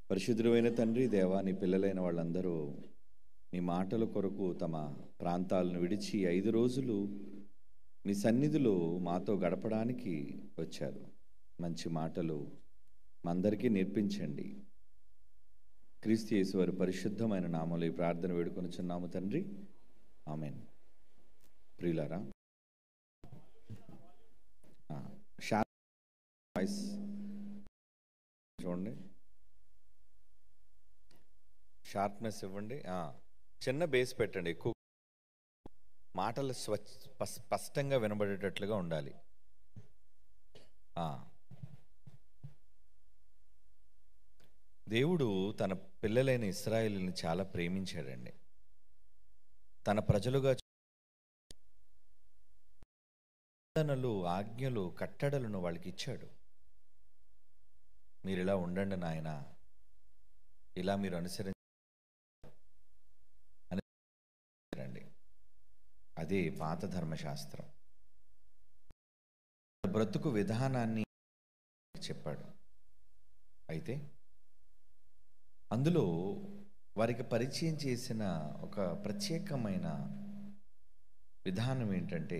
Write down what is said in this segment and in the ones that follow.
పరిశుద్ధుడైన తండ్రి, దేవా, నీ పిల్లలైన వాళ్ళందరూ నీ మాటల కొరకు తమ ప్రాంతాలను విడిచి 5 రోజులు మీ సన్నిధిలో మాతో గడపడానికి వచ్చారు. మంచి మాటలు మా అందరికీ నేర్పించండి. క్రీస్తు యేసు వారి పరిశుద్ధమైన నామములో ఈ ప్రార్థన వేడుకొనుచున్నాము తండ్రి, ఆమేన్. ప్రియులారా, వాయిస్ చూడండి, షార్ప్నెస్ ఇవ్వండి, చిన్న బేస్ పెట్టండి, ఎక్కువ మాటలు స్పష్టంగా వినబడేటట్లుగా ఉండాలి. దేవుడు తన పిల్లలైన ఇశ్రాయేలుని చాలా ప్రేమించాడండి. తన ప్రజలుగా ఆజ్ఞలు కట్టడలను వాళ్ళకి ఇచ్చాడు. మీరు ఇలా ఉండండి నాయనా, ఇలా మీరు అనుసరించండి. అదే పాత ధర్మశాస్త్రం. బ్రతుకు విధానాన్ని చెప్పాడు. అయితే అందులో వారికి పరిచయం చేసిన ఒక ప్రత్యేకమైన విధానం ఏంటంటే,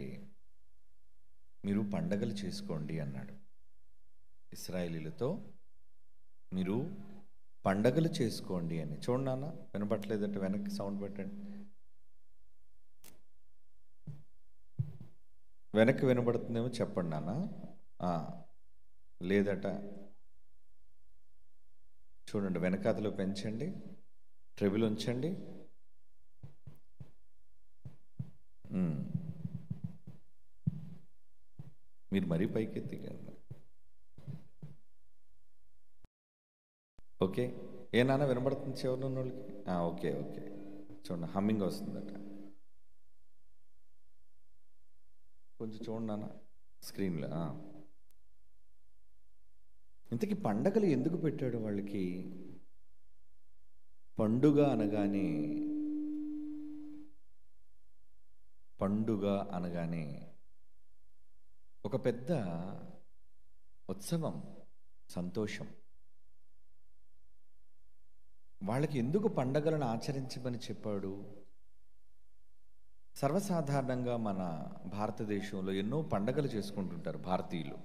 మీరు పండగలు చేసుకోండి అన్నాడు. ఇశ్రాయేలీలతో మీరు పండగలు చేసుకోండి అని. చూడన్నా, వినపట్లేదంటే వెనక్కి సౌండ్ పెట్టండి. వెనక్కి వినబడుతుందేమో చెప్పండి నాన్న. లేదట చూడండి, వెనకాతలో పెంచండి, ట్రెబుల్ ఉంచండి. మీరు మరీ పైకెత్తి. ఓకే, ఏ నాన్న వినబడుతుంది చివరి వాళ్ళకి? ఓకే ఓకే, చూడండి, హమ్మింగ్ వస్తుందట. కొంచెం చూడండి నాన్న స్క్రీన్లో. ఇంతకీ పండగలు ఎందుకు పెట్టాడు వాళ్ళకి? పండుగ అనగానే ఒక పెద్ద ఉత్సవం, సంతోషం. వాళ్ళకి ఎందుకు పండగలను ఆచరించమని చెప్పాడు? సర్వసాధారణంగా మన భారతదేశంలో ఎన్నో పండగలు చేసుకుంటుంటారు భారతీయులు.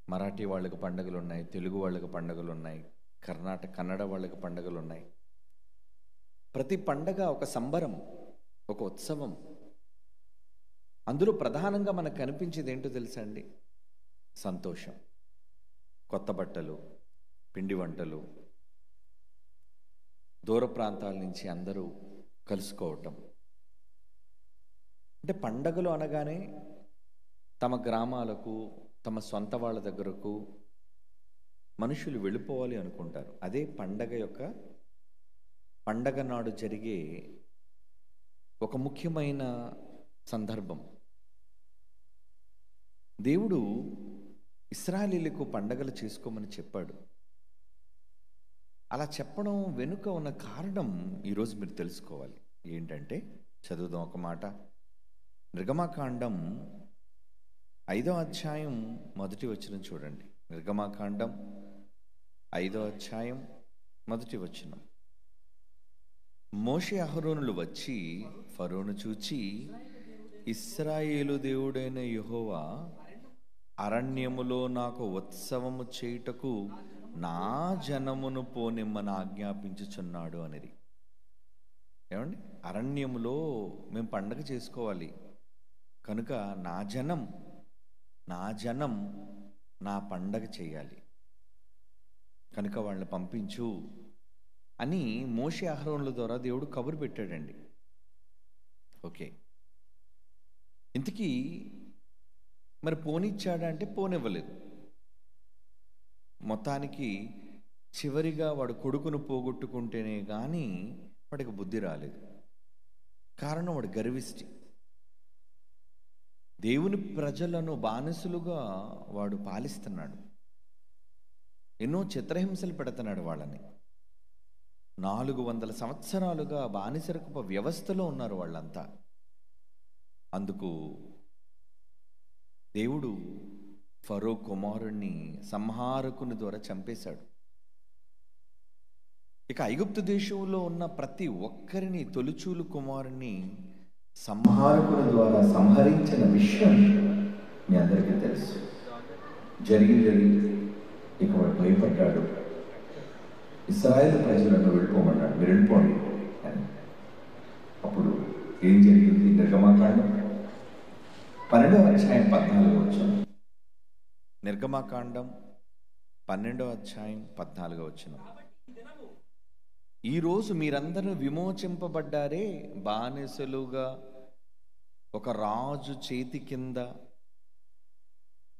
మరాఠీ వాళ్ళకి పండుగలు ఉన్నాయి, తెలుగు వాళ్ళకి పండుగలు ఉన్నాయి, కన్నడ వాళ్ళకి పండుగలు ఉన్నాయి. ప్రతి పండగ ఒక సంబరం, ఒక ఉత్సవం. అందులో ప్రధానంగా మనకు కనిపించేది ఏంటో తెలుసా అండి? సంతోషం, కొత్త బట్టలు, పిండి వంటలు, దూర ప్రాంతాల నుంచి అందరూ కలుసుకోవటం. అంటే పండగలు అనగానే తమ గ్రామాలకు, తమ సొంత వాళ్ళ దగ్గరకు మనుషులు వెళ్ళిపోవాలి అనుకుంటారు. అదే పండగ నాడు జరిగే ఒక ముఖ్యమైన సందర్భం. దేవుడు ఇశ్రాయేలీయులకు పండగలు చేసుకోమని చెప్పాడు. అలా చెప్పడం వెనుక ఉన్న కారణం ఈరోజు మీరు తెలుసుకోవాలి. ఏంటంటే, చదువుదాం ఒక మాట. నిర్గమకాండం 5వ అధ్యాయం 1వ వచనం చూడండి. నిర్గమకాండం 5వ అధ్యాయం 1వ వచనం. మోషే అహరోనులు వచ్చి ఫరోను చూచి, ఇశ్రాయేలు దేవుడైన యెహోవా అరణ్యములో నాకు ఉత్సవము చేయుటకు నా జనమును పోనిమ్మని ఆజ్ఞాపించుచున్నాడు అనేది. ఏమండి? అరణ్యములో మేము పండగ చేసుకోవాలి కనుక నా జనం నా పండగ చేయాలి కనుక వాళ్ళని పంపించు అని మోషే అహరోనుల ద్వారా దేవుడు కబురు పెట్టాడండి. ఓకే, ఇంతకీ మరి పోనిచ్చాడా అంటే పోనివ్వలేదు. మొత్తానికి చివరిగా వాడు కొడుకును పోగొట్టుకుంటేనే కానీ వాడికి బుద్ధి రాలేదు. కారణం, వాడు గర్విష్టి. దేవుని ప్రజలను బానిసలుగా వాడు పాలిస్తున్నాడు. ఎన్నో చిత్రహింసలు పెడుతున్నాడు వాళ్ళని. 400 సంవత్సరాలుగా బానిసరకపు వ్యవస్థలో ఉన్నారు వాళ్ళంతా. అందుకు దేవుడు ఫరో కుమారుణ్ణి సంహారకుని ద్వారా చంపేశాడు. ఇక ఐగుప్తు దేశంలో ఉన్న ప్రతి ఒక్కరిని, తొలిచూలు కుమారుని సంహారకుని ద్వారా సంహరించిన విషయం మీ అందరికీ తెలుసు. జరిగింది. ఇక వాడు భయపడ్డాడు. ఇశ్రాయేలు ప్రజలను వెళ్ళిపోమన్నాడు, మీరు వెళ్ళిపోండి అని. అప్పుడు ఏం జరిగింది? నిర్గమాకాండం 12వ అధ్యాయం 14వ వచనం. నిర్గమాకాండం 12వ అధ్యాయం 14వ వచనం. ఈరోజు మీరందరూ విమోచింపబడ్డారే, బానిసలుగా ఒక రాజు చేతి కింద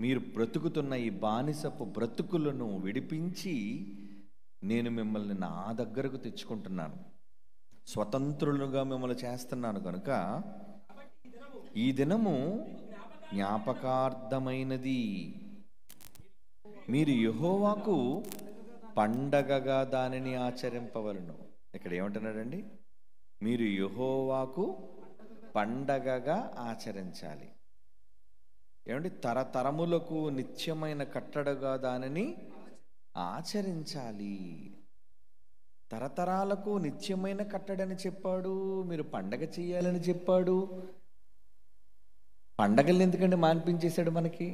మీరు బ్రతుకుతున్న ఈ బానిసపు బ్రతుకులను విడిపించి నేను మిమ్మల్ని నా దగ్గరకు తెచ్చుకుంటున్నాను, స్వతంత్రులుగా మిమ్మల్ని చేస్తున్నాను. కనుక ఈ దినము జ్ఞాపకార్థమైనది, మీరు యెహోవాకు పండగగా దానిని ఆచరింపవలను. ఇక్కడ ఏమంటున్నాడండి? మీరు యెహోవాకు పండగగా ఆచరించాలి. ఏమండి? తరతరములకు నిత్యమైన కట్టడగా దానిని ఆచరించాలి. తరతరాలకు నిత్యమైన కట్టడని చెప్పాడు, మీరు పండగ చేయాలని చెప్పాడు. పండగలు ఎందుకంటే మాన్పించేశాడు మనకి.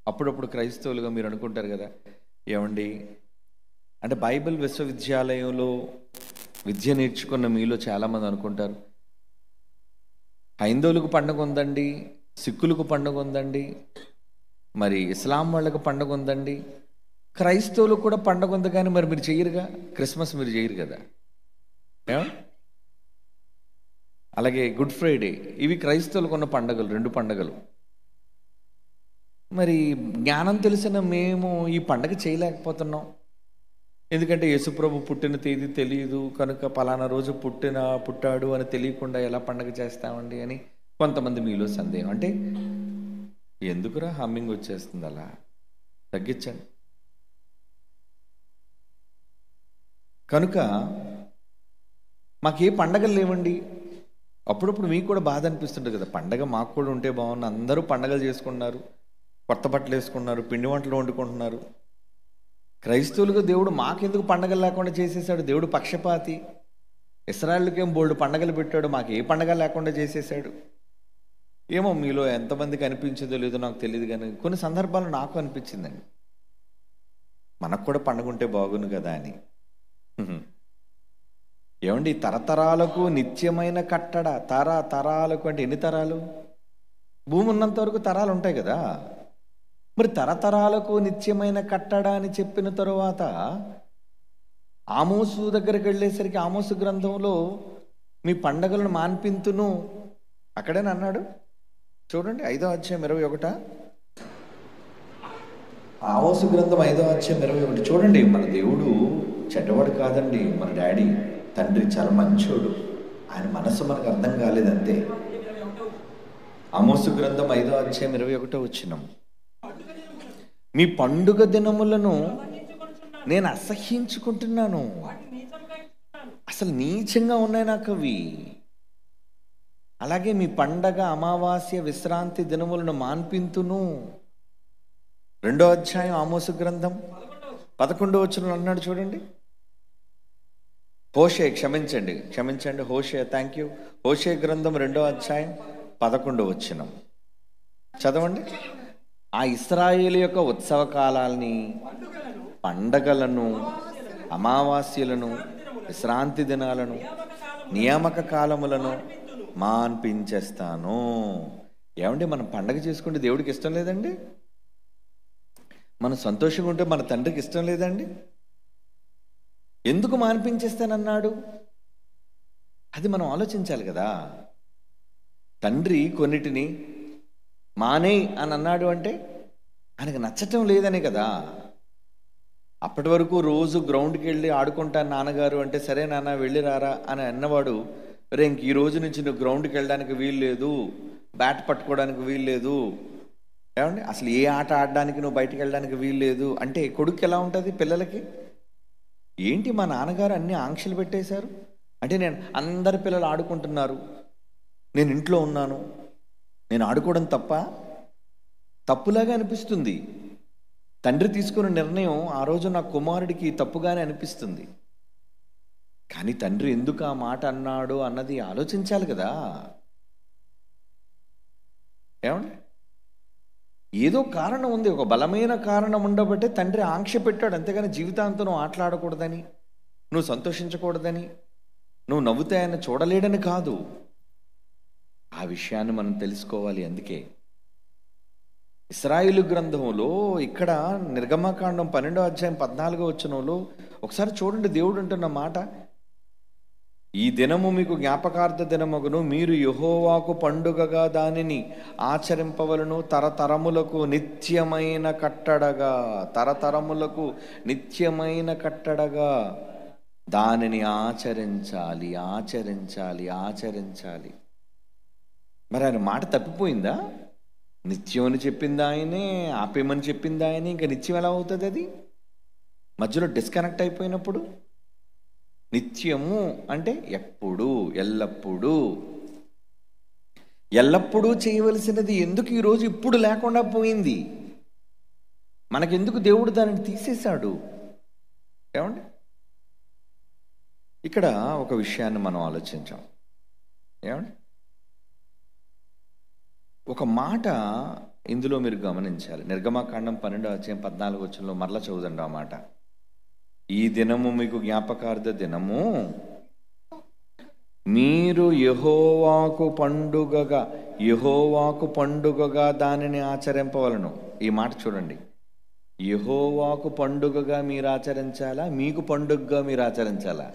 అప్పుడప్పుడు క్రైస్తవులుగా మీరు అనుకుంటారు కదా, ఏమండి అంటే బైబిల్ విశ్వవిద్యాలయంలో విద్య నేర్చుకున్న మీలో చాలామంది అనుకుంటారు, హైందవులకు పండగ ఉందండి, సిక్కులకు పండుగ ఉందండి, మరి ఇస్లాం వాళ్ళకు పండుగ ఉందండి, క్రైస్తవులకు కూడా పండుగ ఉంది, కానీ మరి మీరు చెయ్యరుగా, క్రిస్మస్ మీరు చేయరు కదా. అలాగే గుడ్ ఫ్రైడే, ఇవి క్రైస్తవులకు ఉన్న పండుగలు, 2 పండుగలు. మరి జ్ఞానం తెలిసిన మేము ఈ పండగ చేయలేకపోతున్నాం. ఎందుకంటే యేసుప్రభు పుట్టిన తేదీ తెలియదు కనుక పలానా రోజు పుట్టాడు అని తెలియకుండా ఎలా పండగ చేస్తామండి అని కొంతమంది మీలో సందేహం. అంటే ఎందుకురా హమ్మింగ్ వచ్చేస్తుంది, అలా తగ్గించండి. కనుక మాకే పండగలు లేవండి. అప్పుడప్పుడు మీకు కూడా బాధ అనిపిస్తుంటుంది కదా, పండగ మాకు కూడా ఉంటే బాగుంది, అందరూ పండగలు చేసుకున్నారు, కొత్త బట్టలు వేసుకున్నారు, పిండి వంటలు వండుకుంటున్నారు. క్రైస్తవులకు దేవుడు మాకెందుకు పండగలు లేకుండా చేసేసాడు? దేవుడు పక్షపాతి. ఇశ్రాయేలుకేం బోల్డు పండగలు పెట్టాడు, మాకు ఏ పండగ లేకుండా చేసేసాడు. ఏమో మీలో ఎంతమందికి అనిపించిందో లేదో నాకు తెలియదు, కానీ కొన్ని సందర్భాలు నాకు అనిపించిందండి, మనకు కూడా పండగ ఉంటే బాగుండు కదా అని. ఏమండి? తరతరాలకు నిత్యమైన కట్టడ. తరాలకు అంటే ఎన్ని తరాలు? భూమి ఉన్నంత వరకు తరాలు ఉంటాయి కదా. మరి తరతరాలకు నిత్యమైన కట్టడ అని చెప్పిన తరువాత ఆమోసు దగ్గరికి వెళ్ళేసరికి ఆమోసు గ్రంథంలో మీ పండగలను మాన్పింతును అక్కడేనా అన్నాడు? చూడండి 5వ అధ్యాయం 21. ఆమోసు గ్రంథం 5వ అధ్యాయం 21 చూడండి. మన దేవుడు చెడ్డవాడు కాదండి, మన డాడీ తండ్రి చాలా మంచోడు, ఆయన మనసు మనకు అర్థం కాలేదంతే. ఆమోసు గ్రంథం 5వ అధ్యాయం 21 వచనం. మీ పండుగ దినములను నేను అసహ్యించుకుంటున్నాను, అసలు నీచంగా ఉన్నాయి నాకు అవి. అలాగే మీ పండగ, అమావాస్య, విశ్రాంతి దినములను మాన్పింతును. 2వ అధ్యాయం ఆమోసు గ్రంథం 11వ వచనం అన్నాడు చూడండి. హోషే క్షమించండి హోషే, థ్యాంక్ యూ. హోషే గ్రంథం 2వ అధ్యాయం 11వ వచనం చదవండి. ఆ ఇశ్రాయేలు యొక్క ఉత్సవ కాలాల్ని, పండగలను, అమావాస్యలను, విశ్రాంతి దినాలను, నియామక కాలములను మాన్పించేస్తాను. ఏమండి? మనం పండగ చేసుకుంటే దేవుడికి ఇష్టం లేదండి? మనం సంతోషంగా ఉంటే మన తండ్రికి ఇష్టం లేదండి? ఎందుకు మాన్పించేస్తానన్నాడు? అది మనం ఆలోచించాలి కదా. తండ్రి కొన్నిటిని మానే అని అన్నాడు అంటే ఆయనకు నచ్చటం లేదనే కదా. అప్పటి వరకు రోజు గ్రౌండ్కి వెళ్ళి ఆడుకుంటాను నాన్నగారు అంటే, సరే నాన్న వెళ్ళి రారా అని అన్నవాడు, రే ఇంక ఈ రోజు నుంచి నువ్వు గ్రౌండ్కి వెళ్ళడానికి వీలు లేదు, బ్యాట్ పట్టుకోవడానికి వీలు లేదు, ఏమండి అసలు ఏ ఆట ఆడడానికి నువ్వు బయటకు వెళ్ళడానికి వీలు లేదు అంటే కొడుకు ఎలా ఉంటుంది? పిల్లలకి ఏంటి మా నాన్నగారు అన్ని ఆంక్షలు పెట్టేశారు అంటే, నేను అందరి పిల్లలు ఆడుకుంటున్నారు, నేను ఇంట్లో ఉన్నాను, నేను ఆడుకోవడం తప్పులాగా అనిపిస్తుంది. తండ్రి తీసుకున్న నిర్ణయం ఆ రోజు నా కుమారుడికి తప్పుగానే అనిపిస్తుంది. కానీ తండ్రి ఎందుకు ఆ మాట అన్నాడు అన్నది ఆలోచించాలి కదా. ఏమండి, ఏదో కారణం ఉంది, ఒక బలమైన కారణం ఉండబట్టే తండ్రి ఆంక్ష పెట్టాడు. అంతేగాని జీవితాంతం నువ్వు ఆటలాడకూడదని, నువ్వు సంతోషించకూడదని, నువ్వు నవ్వుతాయని చూడలేడని కాదు. ఆ విషయాన్ని మనం తెలుసుకోవాలి. అందుకే ఇశ్రాయేలు గ్రంథంలో ఇక్కడ నిర్గమకాండం 12వ అధ్యాయం 14వ వచనంలో ఒకసారి చూడండి, దేవుడు అంటున్న మాట, ఈ దినము మీకు జ్ఞాపకార్థ దినమగును, మీరు యెహోవాకు పండుగగా దానిని ఆచరింపవలను, తరతరములకు నిత్యమైన కట్టడగా, తరతరములకు నిత్యమైన కట్టడగా దానిని ఆచరించాలి, ఆచరించాలి, ఆచరించాలి. మరి ఆయన మాట తప్పిపోయిందా? నిత్యం అని చెప్పింది ఆయనే, ఆపేమని చెప్పింది ఆయనే, ఇంకా నిత్యం ఎలా అవుతుంది? అది మధ్యలో డిస్కనెక్ట్ అయిపోయినప్పుడు. నిత్యము అంటే ఎప్పుడు, ఎల్లప్పుడూ, ఎల్లప్పుడూ చేయవలసినది ఎందుకు ఈరోజు ఇప్పుడు లేకుండా పోయింది? మనకెందుకు దేవుడు దానిని తీసేశాడు? ఏమండి, ఇక్కడ ఒక విషయాన్ని మనం ఆలోచించాం. ఏమండి, ఒక మాట ఇందులో మీరు గమనించాలి. నిర్గమకాండం 12వ అధ్యాయం 14వ వచనంలో మరలా చదువుదండి ఆ మాట. ఈ దినము మీకు జ్ఞాపకార్థ దినము, మీరు యెహోవాకు పండుగగా దానిని ఆచరింపవలను. ఈ మాట చూడండి, యెహోవాకు పండుగగా మీరు ఆచరించాలా, మీకు పండుగగా మీరు ఆచరించాలా?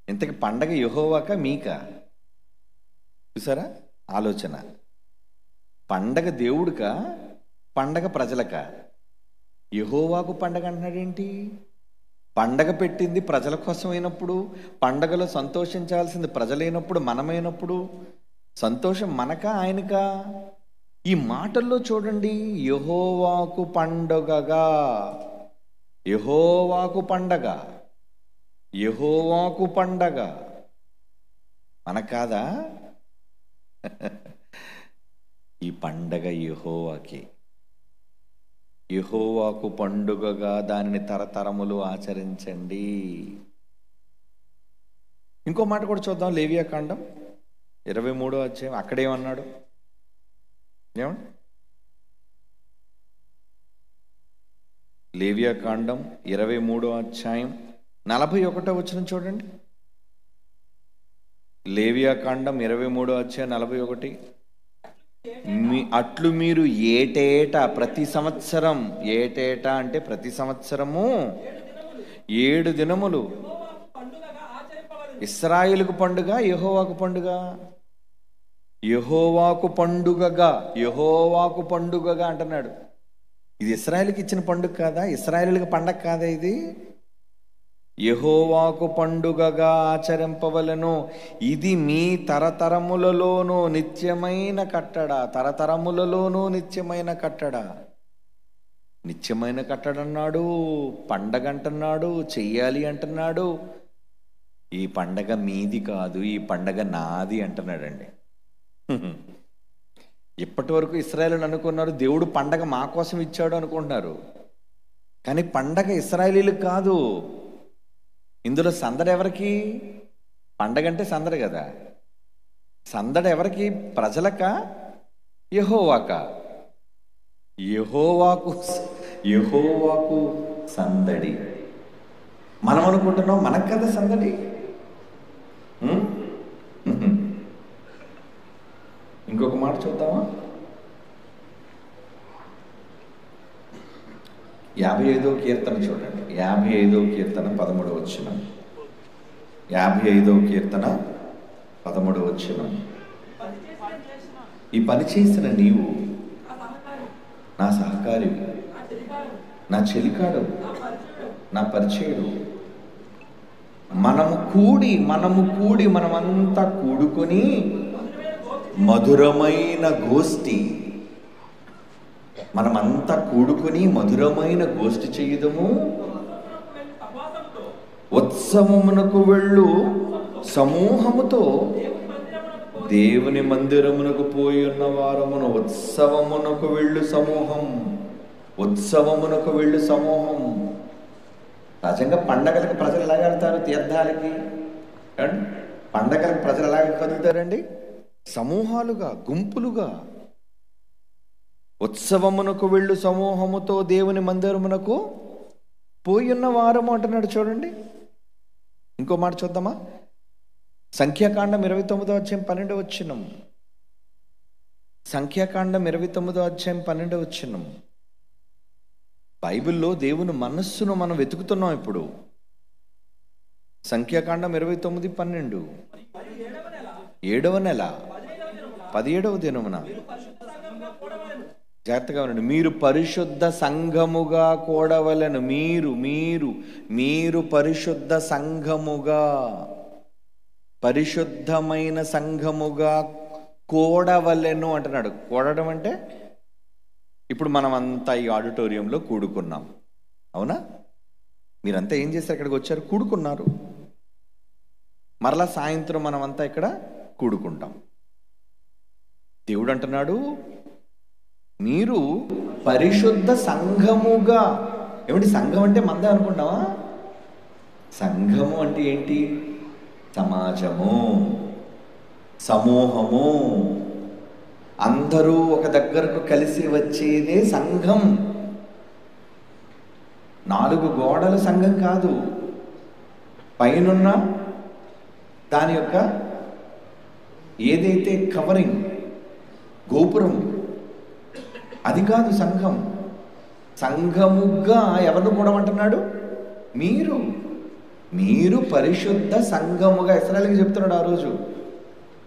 ఇంతకి పండగ యెహోవాకా మీకా? చూసారా ఆలోచన? పండగ దేవుడికా, పండగ ప్రజలకా? యెహోవాకు పండగ అంటున్నాడేంటి? పండగ పెట్టింది ప్రజల కోసం అయినప్పుడు, పండగలో సంతోషించాల్సింది ప్రజలైనప్పుడు, మనమైనప్పుడు సంతోషం మనకా ఆయనకా? ఈ మాటల్లో చూడండి, యెహోవాకు పండుగగా, యెహోవాకు పండగ, యెహోవాకు పండగ మనకు కాదా? ఈ పండగ యెహోవాకి, యెహోవాకు పండుగగా దానిని తరతరములు ఆచరించండి. ఇంకో మాట కూడా చూద్దాం. లేవియాకాండం 23వ అధ్యాయం, అక్కడేమన్నాడు? ఏమండి, లేవియాకాండం 23వ అధ్యాయం 41వ వచనం చూడండి. లేవియాకాండం 23వ అధ్యాయం 41. అట్లు మీరు ఏటేటా, ప్రతి సంవత్సరం, ఏటేటా అంటే ప్రతి సంవత్సరము 7 దినములు ఇశ్రాయేలుకు పండుగ, యెహోవాకు పండుగ, యెహోవాకు పండుగగా, యెహోవాకు పండుగగా అంటున్నాడు. ఇది ఇశ్రాయేలుకి ఇచ్చిన పండుగ కాదా? ఇశ్రాయేలుకి పండగ కాదా ఇది? యెహోవాకు పండుగగా ఆచరింపవలను, ఇది మీ తరతరములలోనూ నిత్యమైన కట్టడ. తరతరములలోనూ నిత్యమైన కట్టడ. నిత్యమైన కట్టడ అన్నాడు, పండగ అంటున్నాడు, చెయ్యాలి అంటున్నాడు. ఈ పండగ మీది కాదు, ఈ పండగ నాది అంటున్నాడండి. ఇప్పటి వరకు ఇశ్రాయేలు అనుకున్నారు దేవుడు పండగ మా కోసం ఇచ్చాడు అనుకుంటున్నారు. కానీ పండగ ఇశ్రాయేలీలకు కాదు. ఇందులో సందడి ఎవరికి? పండగ అంటే సందడి కదా. సందడి ఎవరికి? ప్రజలకా, యెహోవాకా? యెహోవాకు సందడి. మనం అనుకుంటున్నాం మనకు కదా సందడి. ఇంకొక మాట చూద్దామా? 55వ కీర్తన చూడండి. 55వ కీర్తన 13వ వచనం. 55వ కీర్తన 13వ వచనం. ఈ పని చేసిన నీవు నా సహకారి, నా చెలికాడు, నా పరిచయుడు. మనము కూడి మనమంతా కూడుకొని మధురమైన గోష్ఠి, మనమంతా కూడుకొని మధురమైన గోష్ఠి చేయుదము. ఉత్సవమునకు వెళ్ళు సమూహముతో దేవుని మందిరమునకు పోయి ఉన్న వారమును. ఉత్సవమునకు వెళ్ళు సమూహం, ఉత్సవమునకు వెళ్ళు సమూహం. సహజంగా పండగలకు ప్రజలు ఎలా వెళ్తారు? తీర్థాలకి. ఏమండి? పండగలకు ప్రజలు ఎలా కదులుతారండి? సమూహాలుగా, గుంపులుగా. ఉత్సవమునకు వెళ్ళు సమూహముతో దేవుని మందిరమునకు పోయున్న వారము అంటున్నాడు చూడండి. ఇంకో మాట చూద్దామా? సంఖ్యాకాండం 29వ అధ్యాయం 12వ వచనం. సంఖ్యాకాండం 29వ అధ్యాయం 12వ వచనం. బైబిల్లో దేవుని మనస్సును మనం వెతుకుతున్నాం ఇప్పుడు. సంఖ్యాకాండం 29:12. 7వ నెల 17వ దినమున. జాగ్రత్తగా ఉండండి. మీరు పరిశుద్ధ సంఘముగా కూడవలెను. మీరు పరిశుద్ధ సంఘముగా, పరిశుద్ధమైన సంఘముగా కూడవలెను అంటున్నాడు. కూడడం అంటే ఇప్పుడు మనం అంతా ఈ ఆడిటోరియంలో కూడుకున్నాం, అవునా? మీరంతా ఏం చేశారు? ఇక్కడికి వచ్చారు, కూడుకున్నారు. మరలా సాయంత్రం మనమంతా ఇక్కడ కూడుకుంటాం. దేవుడు అంటున్నాడు, మీరు పరిశుద్ధ సంఘముగా. ఏమిటి సంఘం అంటే? మందే అనుకుంటావా? సంఘము అంటే ఏంటి? సమాజము, సమూహము, అందరూ ఒక దగ్గరకు కలిసి వచ్చేదే సంఘం. 4 గోడల సంఘం కాదు, పైనున్న దాని యొక్క ఏదైతే కవరింగ్, గోపురం, అది కాదు సంఘం. సంఘముగా ఎవరిని కూడమంటున్నాడు? మీరు పరిశుద్ధ సంఘముగా. ఇశ్రాయేలుకి చెప్తున్నాడు ఆ రోజు,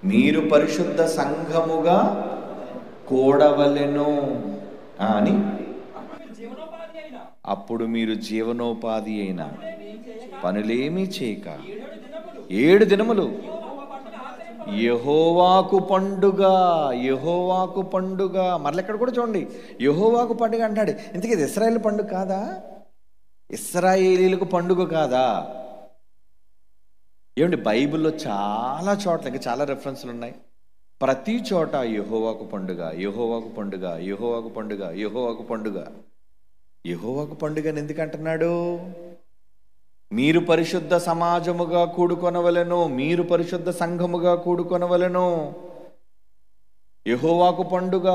మీరు పరిశుద్ధ సంఘముగా కూడవలెను అని. అప్పుడు మీరు జీవనోపాధి అయిన పనులేమీ చేయక 7 దినములు యెహోవాకు పండుగ. యెహోవాకు పండుగ. మరల ఇక్కడ కూడా చూడండి, యెహోవాకు పండుగ అంటాడు. ఇంతకీ ఇది ఇశ్రాయేల్ పండుగ కాదా? ఇశ్రాయేలీలకు పండుగ కాదా? ఏమండి, బైబిల్లో చాలా చోట్ల, ఇంకా చాలా రెఫరెన్స్లు ఉన్నాయి. ప్రతి చోట యెహోవాకు పండుగ, యెహోవాకు పండుగ, యెహోవాకు పండుగ, యెహోవాకు పండుగ. యెహోవాకు పండుగని ఎందుకు అంటున్నాడు? మీరు పరిశుద్ధ సమాజముగా కూడుకొనవలెను, మీరు పరిశుద్ధ సంఘముగా కూడుకొనవలెను. యెహోవాకు పండుగ.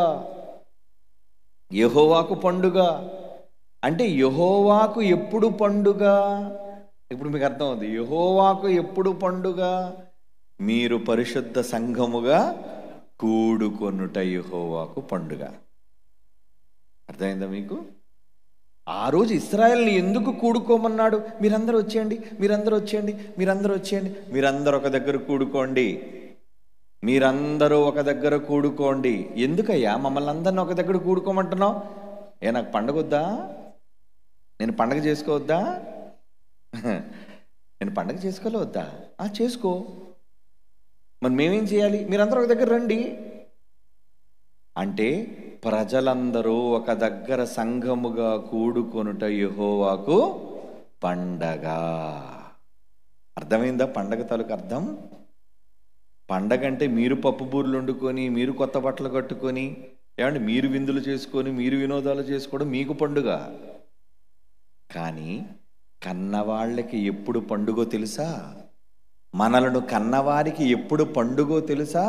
యెహోవాకు పండుగ అంటే యెహోవాకు ఎప్పుడు పండుగ? ఇప్పుడు మీకు అర్థం అవుతుంది. యెహోవాకు ఎప్పుడు పండుగ? మీరు పరిశుద్ధ సంఘముగా కూడుకొనుట యెహోవాకు పండుగ. అర్థమైందా మీకు? ఆ రోజు ఇశ్రాయేల్ని ఎందుకు కూడుకోమన్నాడు? మీరందరూ వచ్చేయండి, మీరందరూ వచ్చేయండి, మీరందరూ వచ్చేయండి, మీరందరూ ఒక దగ్గర కూడుకోండి, మీరందరూ ఒక దగ్గర కూడుకోండి. ఎందుకయ్యా మమ్మల్ని అందరినీ ఒక దగ్గర కూడుకోమంటున్నావు? నాకు పండగ వద్దా? నేను పండగ చేసుకోవద్దా? నేను పండగ చేసుకోలే వద్దా? చేసుకో. మరి మేమేం చేయాలి? మీరందరూ ఒక దగ్గర రండి అంటే ప్రజలందరూ ఒక దగ్గర సంఘముగా కూడుకొనుట యెహోవాకు పండగ. అర్థమైందా పండగ తాలూకు అర్థం? పండగ అంటే మీరు పప్పు బూర్లు వండుకొని, మీరు కొత్త బట్టలు కట్టుకొని, ఏమంటే మీరు విందులు చేసుకొని, మీరు వినోదాలు చేసుకోవడం మీకు పండుగ. కానీ కన్నవాళ్ళకి ఎప్పుడు పండుగో తెలుసా? మనలను కన్నవారికి ఎప్పుడు పండుగో తెలుసా?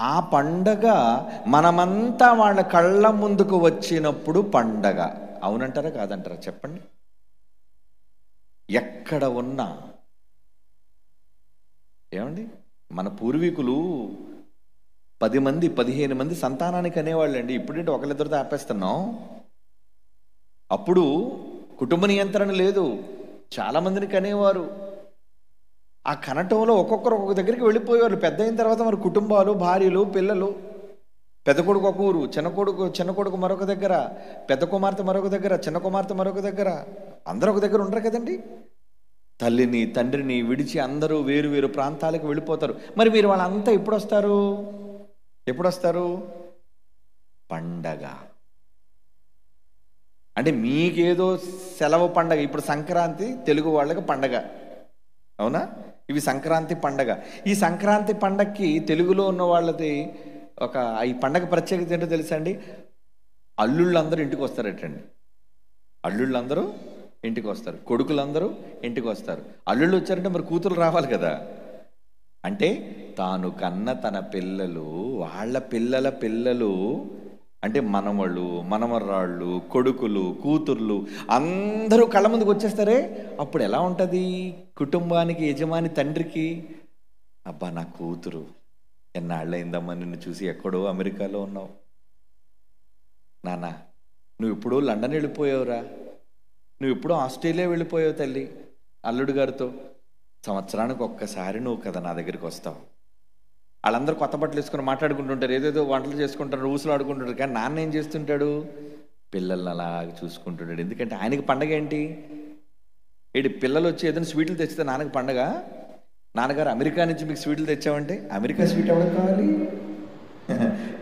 ఆ పండగ మనమంతా వాళ్ళ కళ్ళ ముందుకు వచ్చినప్పుడు పండగ. అవునంటారా కాదంటారా చెప్పండి? ఎక్కడ ఉన్నా ఏమండి, మన పూర్వీకులు 10 మంది 15 మంది సంతానానికి అనేవాళ్ళండి. ఇప్పుడంటే ఒకరిద్దరితో ఆపేస్తున్నాం. అప్పుడు కుటుంబ నియంత్రణ లేదు, చాలా మందిని కనేవారు. ఆ కనటంలో ఒక్కొక్కరు ఒక్కొక్క దగ్గరికి వెళ్ళిపోయేవారు. పెద్ద అయిన తర్వాత మరి కుటుంబాలు, భార్యలు, పిల్లలు, పెద్ద కొడుకు ఒక ఊరు, చిన్న కొడుకు మరొక దగ్గర, పెద్ద కుమార్తె మరొక దగ్గర, చిన్న కుమార్తె మరొక దగ్గర, అందరూ ఒక దగ్గర ఉండరు కదండి. తల్లిని తండ్రిని విడిచి అందరూ వేరు వేరు ప్రాంతాలకు వెళ్ళిపోతారు. మరి మీరు వాళ్ళంతా ఎప్పుడు వస్తారు? పండగ అంటే మీకేదో సెలవు పండగ. ఇప్పుడు సంక్రాంతి తెలుగు వాళ్ళకి పండగ, అవునా? ఇవి సంక్రాంతి పండగ. ఈ సంక్రాంతి పండగకి తెలుగులో ఉన్న వాళ్ళది ఈ పండగ ప్రత్యేకత ఏంటో తెలుసా అండి? అల్లుళ్ళందరూ ఇంటికి వస్తారటండి. అల్లుళ్ళందరూ ఇంటికి వస్తారు, కొడుకులందరూ ఇంటికి వస్తారు. అల్లుళ్ళు వచ్చారంటే మరి కూతురు రావాలి కదా. అంటే తాను కన్న తన పిల్లలు, వాళ్ళ పిల్లల పిల్లలు, అంటే మనవళ్ళు, మనమరాళ్ళు, కొడుకులు, కూతుర్లు అందరూ కళ్ళ ముందుకు వచ్చేస్తారే. అప్పుడు ఎలా ఉంటుంది కుటుంబానికి యజమాని తండ్రికి? అబ్బా నా కూతురు, ఎన్నాళ్ళయిందమ్మా నిన్ను చూసి, ఎక్కడో అమెరికాలో ఉన్నావు నాన్న, నువ్వు ఎప్పుడో లండన్ వెళ్ళిపోయావురా, నువ్వు ఎప్పుడో ఆస్ట్రేలియా వెళ్ళిపోయావు తల్లి అల్లుడు గారితో, సంవత్సరానికి ఒక్కసారి నువ్వు కదా నా దగ్గరికి వస్తావు. వాళ్ళందరూ కొత్త బట్టలు వేసుకుని మాట్లాడుకుంటుంటారు, ఏదేదో వంటలు చేసుకుంటారు, ఊసులు ఆడుకుంటుంటారు. కానీ నాన్న ఏం చేస్తుంటాడు? పిల్లల్ని అలాగా చూసుకుంటుంటాడు. ఎందుకంటే ఆయనకి పండగ ఏంటి? పిల్లలు వచ్చి ఏదైనా స్వీట్లు తెచ్చితే నాన్నకి పండగ. నాన్నగారు అమెరికా నుంచి మీకు స్వీట్లు తెచ్చావంటే, అమెరికా స్వీట్ ఎవరికి కావాలి?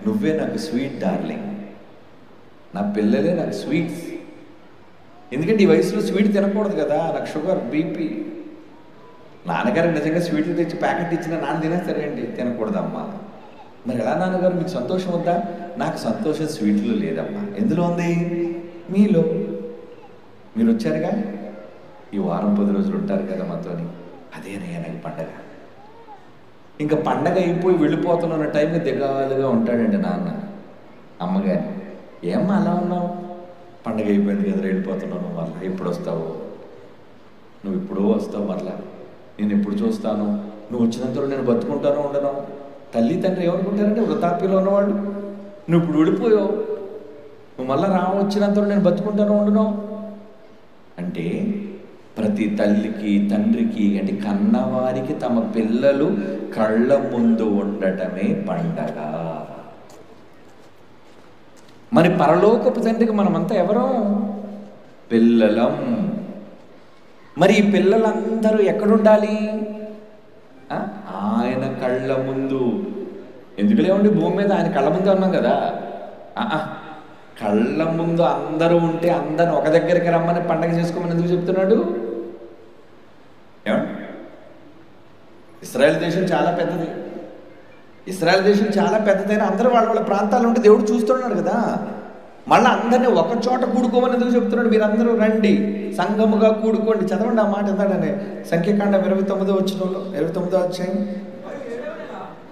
నువ్వే నాకు స్వీట్ డార్లింగ్, నా పిల్లలే నాకు స్వీట్స్. ఎందుకంటే ఈ వయసులో స్వీట్ తినకూడదు కదా, నాకు షుగర్, బీపీ. నాన్నగారు నిజంగా స్వీట్లు తెచ్చి ప్యాకెట్ ఇచ్చినా నాన్న తినేస్తారేంటి? తినకూడదమ్మా. మరి ఎలా నాన్నగారు, మీకు సంతోషం వద్దా? నాకు సంతోషం స్వీట్లు లేదమ్మా. ఎందులో ఉంది? మీలో. మీరు వచ్చారుగా, ఈ వారం 10 రోజులు ఉంటారు కదా మాతోని, అదేనయ్యా నాకు పండగ. ఇంకా పండగ అయిపోయి వెళ్ళిపోతున్న టైంకి దిగాలుగా ఉంటాడండి నాన్న. అమ్మగారి, ఏమ్మా అలా ఉన్నావు? పండగ అయిపోయింది కదా, వెళ్ళిపోతున్నాను, మరలా ఎప్పుడు వస్తావు? నువ్వు ఎప్పుడో వస్తావు, మరలా నేను ఎప్పుడు చూస్తాను? నువ్వు వచ్చినంతలో నేను బతుకుంటానో ఉండను? తల్లి తండ్రి ఏమనుకుంటారంటే, వృద్ధాప్యంలో ఉన్నవాళ్ళు, నువ్వు ఇప్పుడు వెళ్ళిపోయావు, నువ్వు మళ్ళీ వచ్చినంతలో నేను బతుకుంటానో ఉండను అంటే, ప్రతి తల్లికి తండ్రికి, అంటే కన్నవారికి తమ పిల్లలు కళ్ళ ముందు ఉండటమే పండగ. మరి పరలోకపు తండ్రికి మనమంతా ఎవరం? పిల్లలం. మరి ఈ పిల్లలందరూ ఎక్కడుండాలి? ఆయన కళ్ళ ముందు. ఎందుకు లేవండి భూమి మీద, ఆయన కళ్ళ ముందే ఉన్నాం కదా. కళ్ళ ముందు అందరూ ఉంటే అందరిని ఒక దగ్గరికి రమ్మని పండగ చేసుకోమని ఎందుకు చెప్తున్నాడు? ఏమండి, ఇశ్రాయేల్ దేశం చాలా పెద్దది. ఇశ్రాయేల్ దేశం చాలా పెద్దదైనా అందరూ వాళ్ళ వాళ్ళ ప్రాంతాలు ఉంటే దేవుడు చూస్తున్నాడు కదా. మళ్ళీ అందరినీ ఒక చోట కూడుకోమని ఎందుకు చెప్తున్నాడు? మీరందరూ రండి, సంఘముగా కూడుకోండి. చదవండి ఆ మాట ఎంతాడనే, సంఖ్యాకాండం 29వ వచనంలో, 29వ అధ్యాయం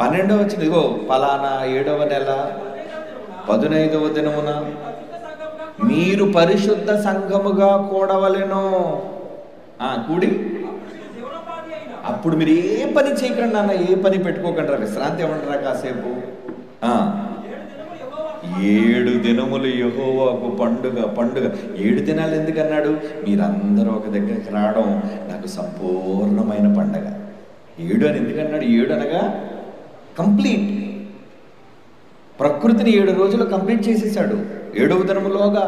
12వ వచనం. ఇదిగో పలానా 7వ నెల 15వ దినమున మీరు పరిశుద్ధ సంఘముగా కూడవలెను. కూడి అప్పుడు మీరు ఏ పని చేయకండి నాన్న, ఏ పని పెట్టుకోకండి రా, విశ్రాంతి ఇవ్వండి రా కాసేపు. 7 దినములు యెహోవాకు పండుగ. 7 దినాలు ఎందుకన్నాడు? మీరందరూ ఒక దగ్గరికి రావడం నాకు సంపూర్ణమైన పండగ. 7 అని ఎందుకన్నాడు? 7 అనగా కంప్లీట్. ప్రకృతిని 7 రోజులు కంప్లీట్ చేసేసాడు. 7వ దినములోగా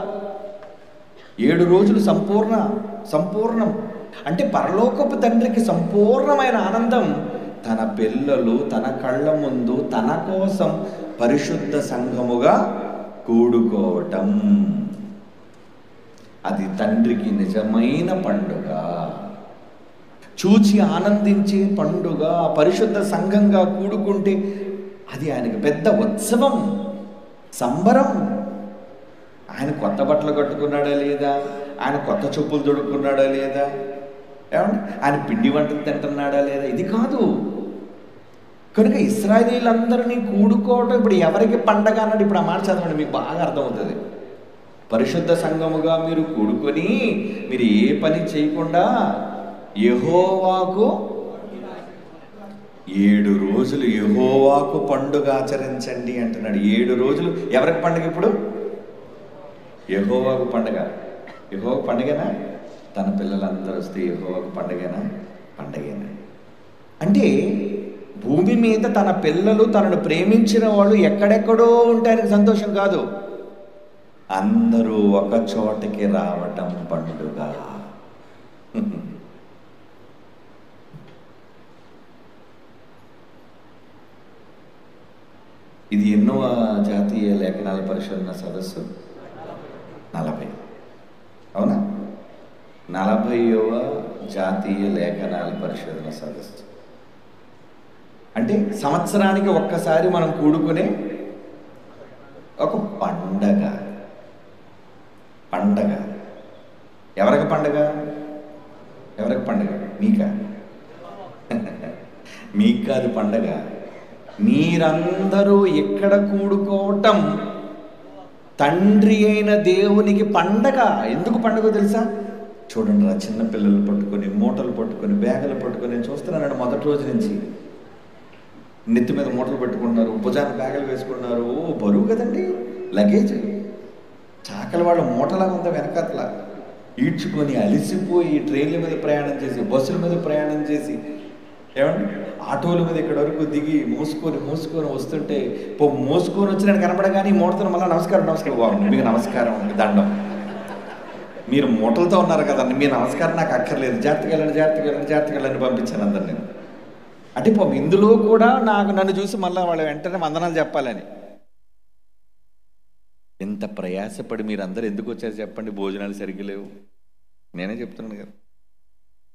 7 రోజులు సంపూర్ణం. అంటే పరలోకపు తండ్రికి సంపూర్ణమైన ఆనందం తన పిల్లలు తన కళ్ళ ముందు తన కోసం పరిశుద్ధ సంఘముగా కూడుకోవటం. అది తండ్రికి నిజమైన పండుగ, చూచి ఆనందించే పండుగ. పరిశుద్ధ సంఘంగా కూడుకుంటే అది ఆయనకి పెద్ద ఉత్సవం, సంబరం. ఆయన కొత్త బట్టలు కట్టుకున్నాడా లేదా? ఆయన కొత్త చెప్పులు తొడుక్కున్నాడా లేదా? ఏమంటే ఆయన పిండి వంటలు తింటున్నాడా లేదా? ఇది కాదు. కనుక ఇశ్రాయేలీలందరినీ కూడుకోవడం ఇప్పుడు ఎవరికి పండగ అన్నాడు? ఇప్పుడు ఆ మాట చదవండి, మీకు బాగా అర్థమవుతుంది. పరిశుద్ధ సంఘముగా మీరు కూడుకొని మీరు ఏ పని చేయకుండా యెహోవాకు 7 రోజులు యెహోవాకు పండుగ ఆచరించండి అంటున్నాడు. 7 రోజులు ఎవరికి పండుగ? ఇప్పుడు యెహోవాకు పండుగ. యెహోవాకు పండుగనా? తన పిల్లలందరూ వస్తే యెహోవాకు పండుగనా? పండుగేనా? అంటే భూమి మీద తన పిల్లలు తనను ప్రేమించిన వాళ్ళు ఎక్కడెక్కడో ఉంటే ఆయనకు సంతోషం కాదు, అందరూ ఒక చోటకి రావటం పండుగ. ఇది ఎన్నో జాతీయ లేఖనాల పరిశోధన సదస్సు? 40. అవునా? 40వ జాతీయ లేఖనాల పరిశోధన సదస్సు. అంటే సంవత్సరానికి ఒక్కసారి మనం కూడుకునే ఒక పండగ. ఎవరికి పండగ? ఎవరికి పండగ? మీకా? మీకు కాదు పండగ. మీరందరూ ఎక్కడ కూడుకోవటం తండ్రి అయిన దేవునికి పండగ. ఎందుకు పండగో తెలుసా? చూడండి రా, చిన్న పిల్లలు పట్టుకొని, మూటలు పట్టుకొని, బ్యాగులు పట్టుకొని, నేను చూస్తున్నాను మొదటి రోజు నుంచి. నెత్తి మీద మూటలు పెట్టుకుంటున్నారు, భుజాన్ని బ్యాగులు వేసుకున్నారు. బరువు కదండి లగేజ్. చాకలి వాళ్ళ మూటలాగా ఉందా వెనకాతల. ఈడ్చుకొని అలిసిపోయి ట్రైన్ల మీద ప్రయాణం చేసి, బస్సుల మీద ప్రయాణం చేసి, ఏమండి ఆటోల మీద ఇక్కడ వరకు దిగి మోసుకొని వస్తుంటే మోసుకొని వచ్చిన కనపడగానే మూటతో మళ్ళీ నమస్కారం బాగుంది, మీకు నమస్కారం, దండం. మీరు మూటలతో ఉన్నారు కదండి, మీ నమస్కారం నాకు అక్కర్లేదు, జాగ్రత్తగా వెళ్ళని పంపించాను అందరు. నేను అంటే ఇందులో కూడా నన్ను చూసి మళ్ళీ వాళ్ళ వెంటనే వందనాలు చెప్పాలని. ఎంత ప్రయాసపడి మీరు అందరూ ఎందుకు వచ్చారు చెప్పండి? భోజనాలు సరిగ్గా లేవు, నేనే చెప్తున్నాను కదా,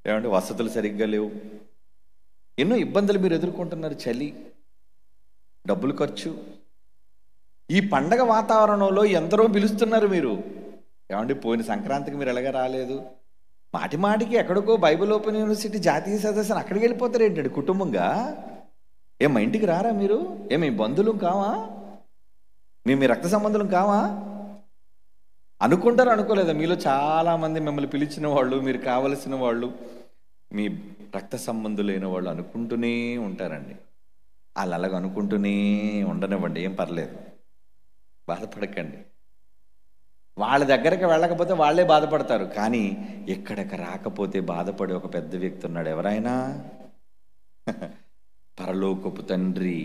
ఏమంటే వసతులు సరిగ్గా లేవు, ఎన్నో ఇబ్బందులు మీరు ఎదుర్కొంటున్నారు, చలి, డబ్బులు ఖర్చు. ఈ పండగ వాతావరణంలో ఎందరో పిలుస్తున్నారు మీరు. ఏమండి పోయిన సంక్రాంతికి మీరు ఎలాగా రాలేదు? మాటికి ఎక్కడికో బైబిల్ ఓపెన్ యూనివర్సిటీ జాతీయ సదస్సుని అక్కడికి వెళ్ళిపోతారు ఏంటండి కుటుంబంగా? మా ఇంటికి రారా మీరు? మీ బంధువులు కావా? మీ రక్త సంబంధులు కావా? అనుకుంటారు అనుకోలేదా? మీలో చాలామంది మిమ్మల్ని పిలిచిన వాళ్ళు, మీరు కావలసిన వాళ్ళు, మీ రక్త సంబంధులైన వాళ్ళు అనుకుంటూనే ఉంటారండి. వాళ్ళు అలాగ అనుకుంటూనే ఉండనివ్వండి, ఏం పర్లేదు, బాధపడకండి. వాళ్ళ దగ్గరికి వెళ్ళకపోతే వాళ్ళే బాధపడతారు. కానీ ఎక్కడికి రాకపోతే బాధపడే ఒక పెద్ద వ్యక్తి ఉన్నాడు. ఎవరైనా పరలోకపు తండ్రి.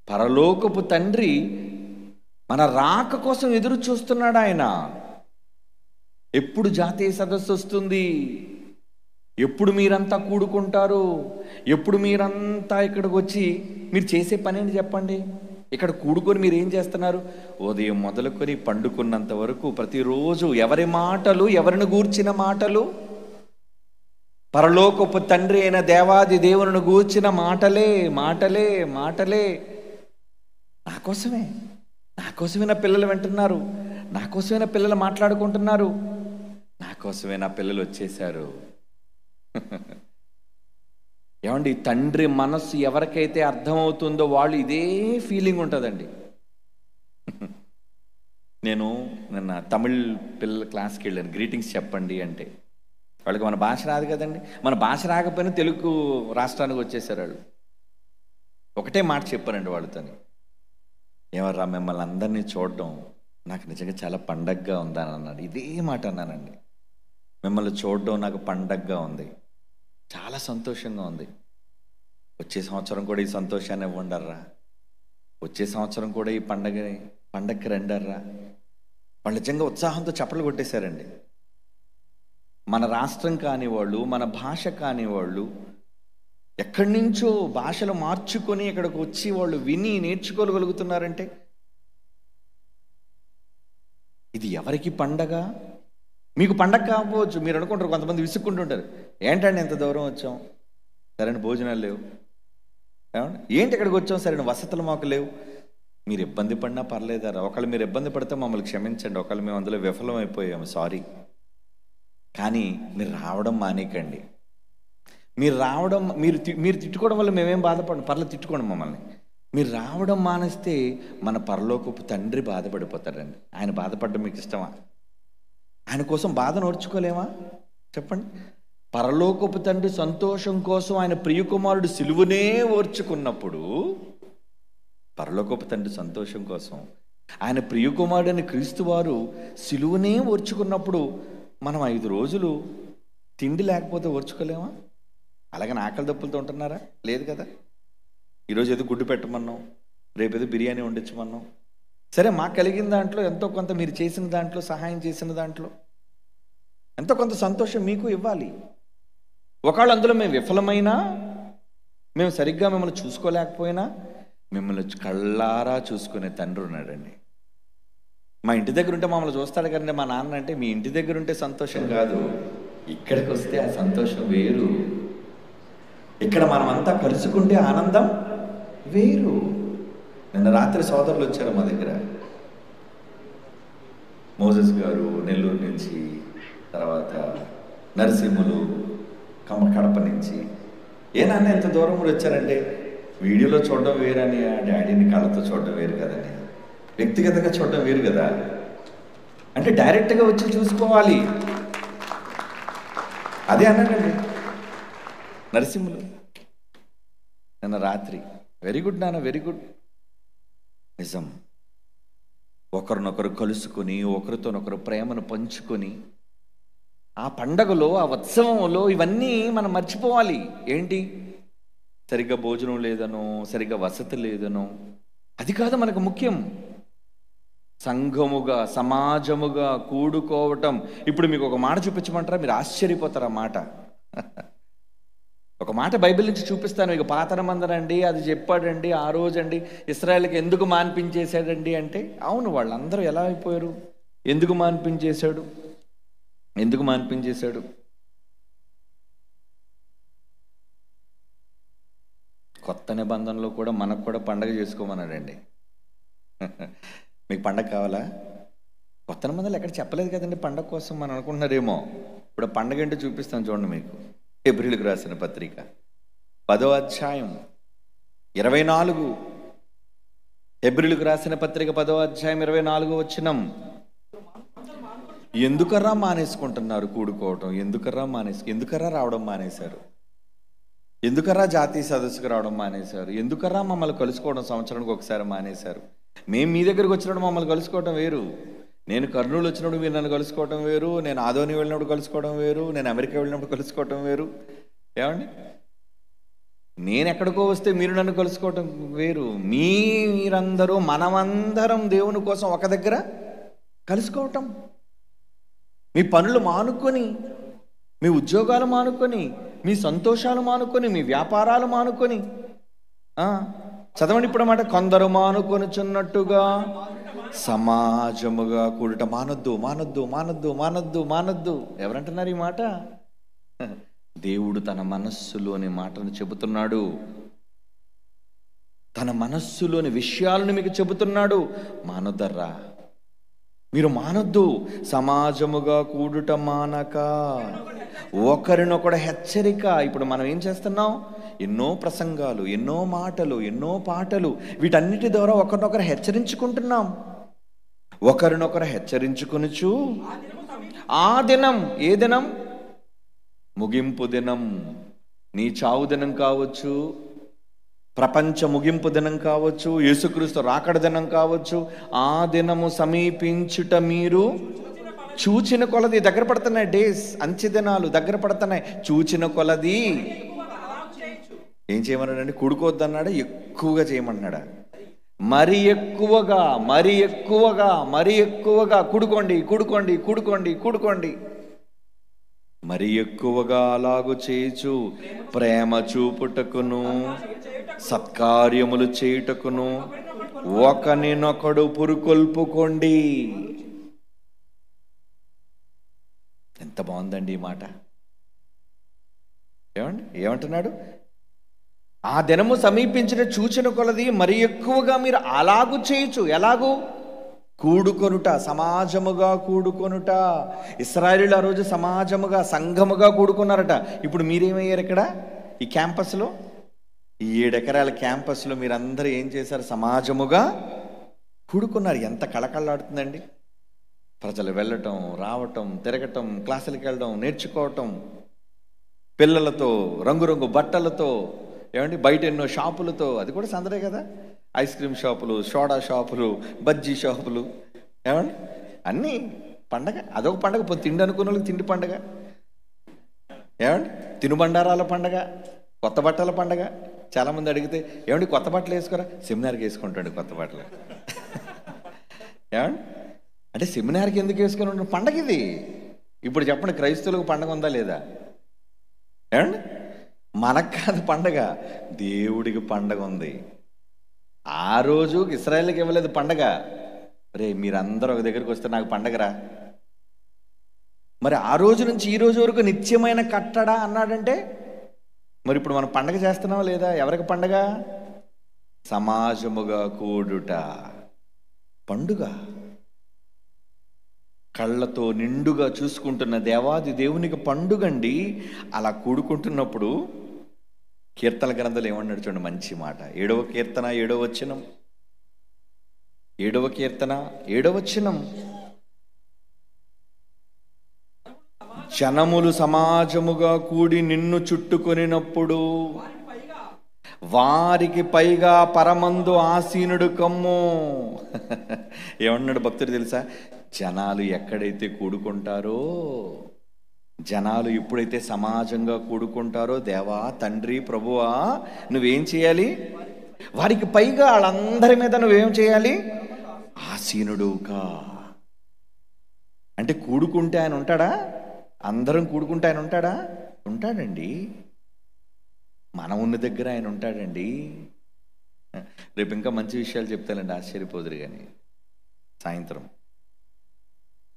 పరలోకపు తండ్రి మన రాక కోసం ఎదురు చూస్తున్నాడు. ఆయన ఎప్పుడు జాతీయ సదస్సు వస్తుంది, ఎప్పుడు మీరంతా కూడుకుంటారు, ఎప్పుడు మీరంతా ఇక్కడికి వచ్చి మీరు చేసే పని ఏంటి చెప్పండి? ఇక్కడ కూడుకొని మీరు ఏం చేస్తున్నారు? ఉదయం మొదలుకొని పండుకున్నంత వరకు ప్రతిరోజు ఎవరి మాటలు, ఎవరిని గూర్చిన మాటలు? పరలోకపు తండ్రి అయిన దేవాది దేవుని గూర్చిన మాటలే. నా కోసమే నా పిల్లలు వింటున్నారు, నా కోసమే నా పిల్లలు మాట్లాడుకుంటున్నారు, నా కోసమే నా పిల్లలు వచ్చేసారు. ఏమండి తండ్రి మనస్సు ఎవరికైతే అర్థమవుతుందో వాళ్ళు ఇదే ఫీలింగ్ ఉంటుందండి. నేను నిన్న తమిళ్ పిల్లల క్లాస్కి వెళ్ళాను. గ్రీటింగ్స్ చెప్పండి అంటే వాళ్ళకి మన భాష రాదు కదండి. మన భాష రాకపోయినా తెలుగు రాష్ట్రానికి వచ్చేసారు వాళ్ళు. ఒకటే మాట చెప్పారండి వాళ్ళతోని, ఏమర్రా మిమ్మల్ని అందరినీ చూడడం నాకు నిజంగా చాలా పండగగా ఉందని అన్నాడు. ఇదే మాట అన్నానండి, మిమ్మల్ని చూడడం నాకు పండగగా ఉంది, చాలా సంతోషంగా ఉంది. వచ్చే సంవత్సరం కూడా ఈ సంతోషాన్ని ఇవ్వండర్రా, వచ్చే సంవత్సరం కూడా ఈ పండగకి రండర్రా. వాళ్ళు నిజంగా ఉత్సాహంతో చప్పట్లు కొట్టేశారండి. మన రాష్ట్రం కానివాళ్ళు, మన భాష కానివాళ్ళు, ఎక్కడి నుంచో భాషలు మార్చుకొని ఇక్కడికి వచ్చి వాళ్ళు విని నేర్చుకోగలుగుతున్నారంటే ఇది ఎవరికి పండగ? మీకు పండగ కాకపోవచ్చు, మీరు అనుకుంటారు. కొంతమంది విసుక్కుంటుంటారు, ఏంటండి ఎంత దూరం వచ్చాం, సరైన భోజనాలు లేవు, ఏంటి ఇక్కడికి వచ్చాం, సరైన వసతులు మాకు లేవు. మీరు ఇబ్బంది పడినా పర్లేదారా? ఒకళ్ళు మీరు ఇబ్బంది పడితే మమ్మల్ని క్షమించండి, ఒకళ్ళు మేము అందులో విఫలం అయిపోయాము, సారీ. కానీ మీరు రావడం మానేకండి. మీరు తిట్టుకోవడం వల్ల మేమేం బాధపడం, పర్లేదు తిట్టుకోండి మమ్మల్ని. మీరు రావడం మానేస్తే మన పరలోకపు తండ్రి బాధపడిపోతారండి. ఆయన బాధపడడం మీకు ఇష్టమా? ఆయన కోసం బాధ నోర్చుకోలేమా చెప్పండి? పరలోకపు తండ్రి సంతోషం కోసం ఆయన ప్రియకుమారుడు సిలువనే ఓర్చుకున్నప్పుడు, పరలోకపు తండ్రి సంతోషం కోసం ఆయన ప్రియకుమారుడైన క్రీస్తు వారు సిలువనే ఓర్చుకున్నప్పుడు మనం 5 రోజులు తిండి లేకపోతే ఓర్చుకోలేమా? అలాగే ఆకలి దప్పులతో ఉంటున్నారా? లేదు కదా. ఈరోజు ఏదో గుడ్డు పెట్టమన్నాం, రేపేదో బిర్యానీ వండించమన్నాం. సరే, మాకు కలిగిన దాంట్లో ఎంతో కొంత, మీరు చేసిన దాంట్లో, సహాయం చేసిన దాంట్లో ఎంతో కొంత సంతోషం మీకు ఇవ్వాలి. ఒకవేళ అందులో మేము విఫలమైనా, మేము సరిగ్గా మిమ్మల్ని చూసుకోలేకపోయినా, మిమ్మల్ని కళ్ళారా చూసుకునే తండ్రి ఉన్నాడండి. మా ఇంటి దగ్గర ఉంటే మమ్మల్ని చూస్తాడు కదండి మా నాన్న. అంటే మీ ఇంటి దగ్గర ఉంటే సంతోషం కాదు, ఇక్కడికి వస్తే ఆ సంతోషం వేరు. ఇక్కడ మనమంతా కలుసుకుంటే ఆనందం వేరు. నిన్న రాత్రి సోదరులు వచ్చారు మా దగ్గర, మోజెస్ గారు నెల్లూరు నుంచి, తర్వాత నరసింహులు కడప నుంచి. ఏ నాన్న ఎంత దూరం కూడా వచ్చారంటే, వీడియోలో చూడడం వేరని, ఆ డాడీని కళ్ళతో చూడడం వేరు కదని, వ్యక్తిగతంగా చూడడం వేరు కదా. అంటే డైరెక్ట్గా వచ్చి చూసుకోవాలి. అదే అన్నాడండి నరసింహులు నిన్న రాత్రి. వెరీ గుడ్ నాన్న, వెరీ గుడ్. నిజం. ఒకరినొకరు కలుసుకొని, ఒకరితోనొకరు ప్రేమను పంచుకొని, ఆ పండగలో, ఆ ఉత్సవంలో ఇవన్నీ మనం మర్చిపోవాలి. ఏంటి? సరిగ్గా భోజనం లేదనో, సరిగ్గా వసతి లేదనో, అది కాదు మనకు ముఖ్యం. సంఘముగా, సమాజముగా కూడుకోవటం. ఇప్పుడు మీకు ఒక మాట చూపించమంటారా? మీరు ఆశ్చర్యపోతారు ఆ మాట. ఒక మాట బైబిల్ నుంచి చూపిస్తాను. ఇక పాత మందరండి, అది చెప్పాడండి ఆ రోజండి, ఇశ్రాయేలుకి ఎందుకు మాన్పించేశాడండి అంటే, అవును, వాళ్ళందరూ ఎలా అయిపోయారు? ఎందుకు మాన్పించేశాడు? ఎందుకు మాన్పించేశాడు? కొత్త నిబంధనలో కూడా మనకు కూడా పండగ చేసుకోమన్నాడండి. మీకు పండగ కావాలా? కొత్త నిబంధనలు ఎక్కడ చెప్పలేదు కదండి పండగ కోసం మనం అనుకుంటున్నారేమో. ఇప్పుడు పండగ ఏంటో చూపిస్తాను చూడండి మీకు. హెబ్రీయులకు రాసిన పత్రిక 10వ అధ్యాయం 24. హెబ్రీయులకు రాసిన పత్రిక 10వ అధ్యాయం 24 వచనం. ఎందుకర్రా మానేసుకుంటున్నారు కూడుకోవటం? ఎందుకర్రా రావడం మానేశారు? ఎందుకర్రా జాతీయ సదస్సుకు రావడం మానేశారు? ఎందుకర్రా మమ్మల్ని కలుసుకోవడం సంవత్సరానికి ఒకసారి మానేశారు? మేము మీ దగ్గరికి వచ్చినప్పుడు మమ్మల్ని కలుసుకోవడం వేరు, నేను కర్నూలు వచ్చినప్పుడు మీరు నన్ను కలుసుకోవడం వేరు, నేను ఆదోని వెళ్ళినప్పుడు కలుసుకోవడం వేరు, నేను అమెరికా వెళ్ళినప్పుడు కలుసుకోవడం వేరు. ఏమండి? నేను ఎక్కడికో వస్తే మీరు నన్ను కలుసుకోవటం వేరు. మీరందరూ, మనమందరం దేవుని కోసం ఒక దగ్గర కలుసుకోవటం. మీ పనులు మానుకొని, మీ ఉద్యోగాలు మానుకొని, మీ సంతోషాలు మానుకొని, మీ వ్యాపారాలు మానుకొని, చదవండి ఇప్పుడు మాట. కొందరు మానుకొనుచున్నట్టుగా సమాజముగా కూడుట మానొద్దు, మానొద్దు, మానొద్దు, మానొద్దు, మానొద్దు. ఎవరంటున్నారు ఈ మాట? దేవుడు తన మనస్సులోని మాటను చెబుతున్నాడు. తన మనస్సులోని విషయాలను మీకు చెబుతున్నాడు. మానొద్దర్రా, మీరు మానొద్దు. సమాజముగా కూడుట మానక ఒకరినొకడు హెచ్చరిక. ఇప్పుడు మనం ఏం చేస్తున్నాం? ఎన్నో ప్రసంగాలు, ఎన్నో మాటలు, ఎన్నో పాటలు, వీటన్నిటి ద్వారా ఒకరినొకరు హెచ్చరించుకుంటున్నాం. ఒకరినొకరు హెచ్చరించుకొనుచు ఆ దినం, ఏ దినం? ముగింపు దినం. నీ చావు దినం కావచ్చు, ప్రపంచ ముగింపు దినం కావచ్చు, యేసుక్రీస్తు రాకడ దినం కావచ్చు. ఆ దినము సమీపించుట మీరు చూచిన కొలది. దగ్గర పడుతున్నాయి డేస్, అంచె దినాలు దగ్గర పడుతున్నాయి. చూచిన కొలది ఏం చేయమన్నాడండి? కూడుకోవద్దన్నాడా? ఎక్కువగా చేయమన్నాడా? మరి ఎక్కువగా, మరి ఎక్కువగా, మరి ఎక్కువగా కూడుకోండి, కూడుకోండి, కూడుకోండి, కూడుకోండి. మరి ఎక్కువగా అలాగు చేయుచు ప్రేమ చూపుటకును, సత్కార్యములు చేయుటకును ఒకనినొకడు పురుకొల్పుకోండి. ఎంత బాగుందండి ఈ మాట. ఏమంటున్నాడు? ఆ దినము సమీపించిన చూచిన కొలది మరి ఎక్కువగా మీరు అలాగూ చేయొచ్చు. ఎలాగూ? కూడుకొనుట, సమాజముగా కూడుకొనుట. ఇశ్రాయేలీయులు ఆ రోజు సమాజముగా, సంఘముగా కూడుకున్నారట. ఇప్పుడు మీరేమయ్యారు? ఇక్కడ ఈ క్యాంపస్లో, ఈ 7 ఎకరాల క్యాంపస్లో మీరందరూ ఏం చేశారు? సమాజముగా కూడుకున్నారు. ఎంత కళకళలాడుతుందండి. ప్రజలు వెళ్ళటం, రావటం, తిరగటం, క్లాసులకు వెళ్ళడం, నేర్చుకోవటం, పిల్లలతో, రంగురంగు బట్టలతో, ఏమండి, బయట ఎన్నో షాపులతో. అది కూడా సందడే కదా. ఐస్ క్రీమ్ షాపులు, సోడా షాపులు, బజ్జీ షాపులు, ఏమండి, అన్నీ పండగ. అదొక పండగ. తిండి అనుకున్న వాళ్ళకి తిండి పండగ, ఏమండి, తినుబండారాల పండగ, కొత్త బట్టల పండగ. చాలామంది అడిగితే, ఏమండి కొత్త బట్టలు వేసుకోరా? సెమినార్కి వేసుకుంటాడు కొత్త బట్టలు. ఏమండి, అంటే సెమినార్కి ఎందుకు వేసుకొని ఉంటాడు? పండగ ఇది. ఇప్పుడు చెప్పండి, క్రైస్తవులకు పండగ ఉందా లేదా? ఏమండి, మనకు కాదు పండగ, దేవుడికి పండగ ఉంది. ఆ రోజు ఇశ్రాయేలుకి ఇవ్వలేదు పండగ. రే, మీరందరూ ఒక దగ్గరికి వస్తే నాకు పండగరా. మరి ఆ రోజు నుంచి ఈ రోజు వరకు నిత్యమైన కట్టడా అన్నాడంటే, మరి ఇప్పుడు మనం పండగ చేస్తున్నావా లేదా? ఎవరికి పండగ? సమాజముగా కూడుట పండుగ. కళ్ళతో నిండుగా చూసుకుంటున్న దేవాది దేవునికి పండుగండి. అలా కూడుకుంటున్నప్పుడు కీర్తన గ్రంథాలు ఏమన్నాడు చూడండి, మంచి మాట. 7వ కీర్తన 7వ వచనం, 7వ కీర్తన 7వ వచనం. జనములు సమాజముగా కూడి నిన్ను చుట్టుకొనినప్పుడు వారికి పైగా పరమందు ఆసీనుడు కమ్ము. ఏమన్నాడు భక్తుడు తెలుసా? జనాలు ఎక్కడైతే కూడుకుంటారో, జనాలు ఎప్పుడైతే సమాజంగా కూడుకుంటారో, దేవా తండ్రి ప్రభువా నువ్వేం చేయాలి? వారికి పైగా వాళ్ళందరి మీద నువ్వేం చేయాలి? ఆసీనుడుగా. అంటే కూడుకుంటే ఆయన ఉంటాడా? అందరం కూడుకుంటే ఆయన ఉంటాడా? ఉంటాడండి. మనం ఉన్న దగ్గర ఆయన ఉంటాడండి. రేపు ఇంకా మంచి విషయాలు చెప్తానండి, ఆశ్చర్యపోదురు. కానీ సాయంత్రం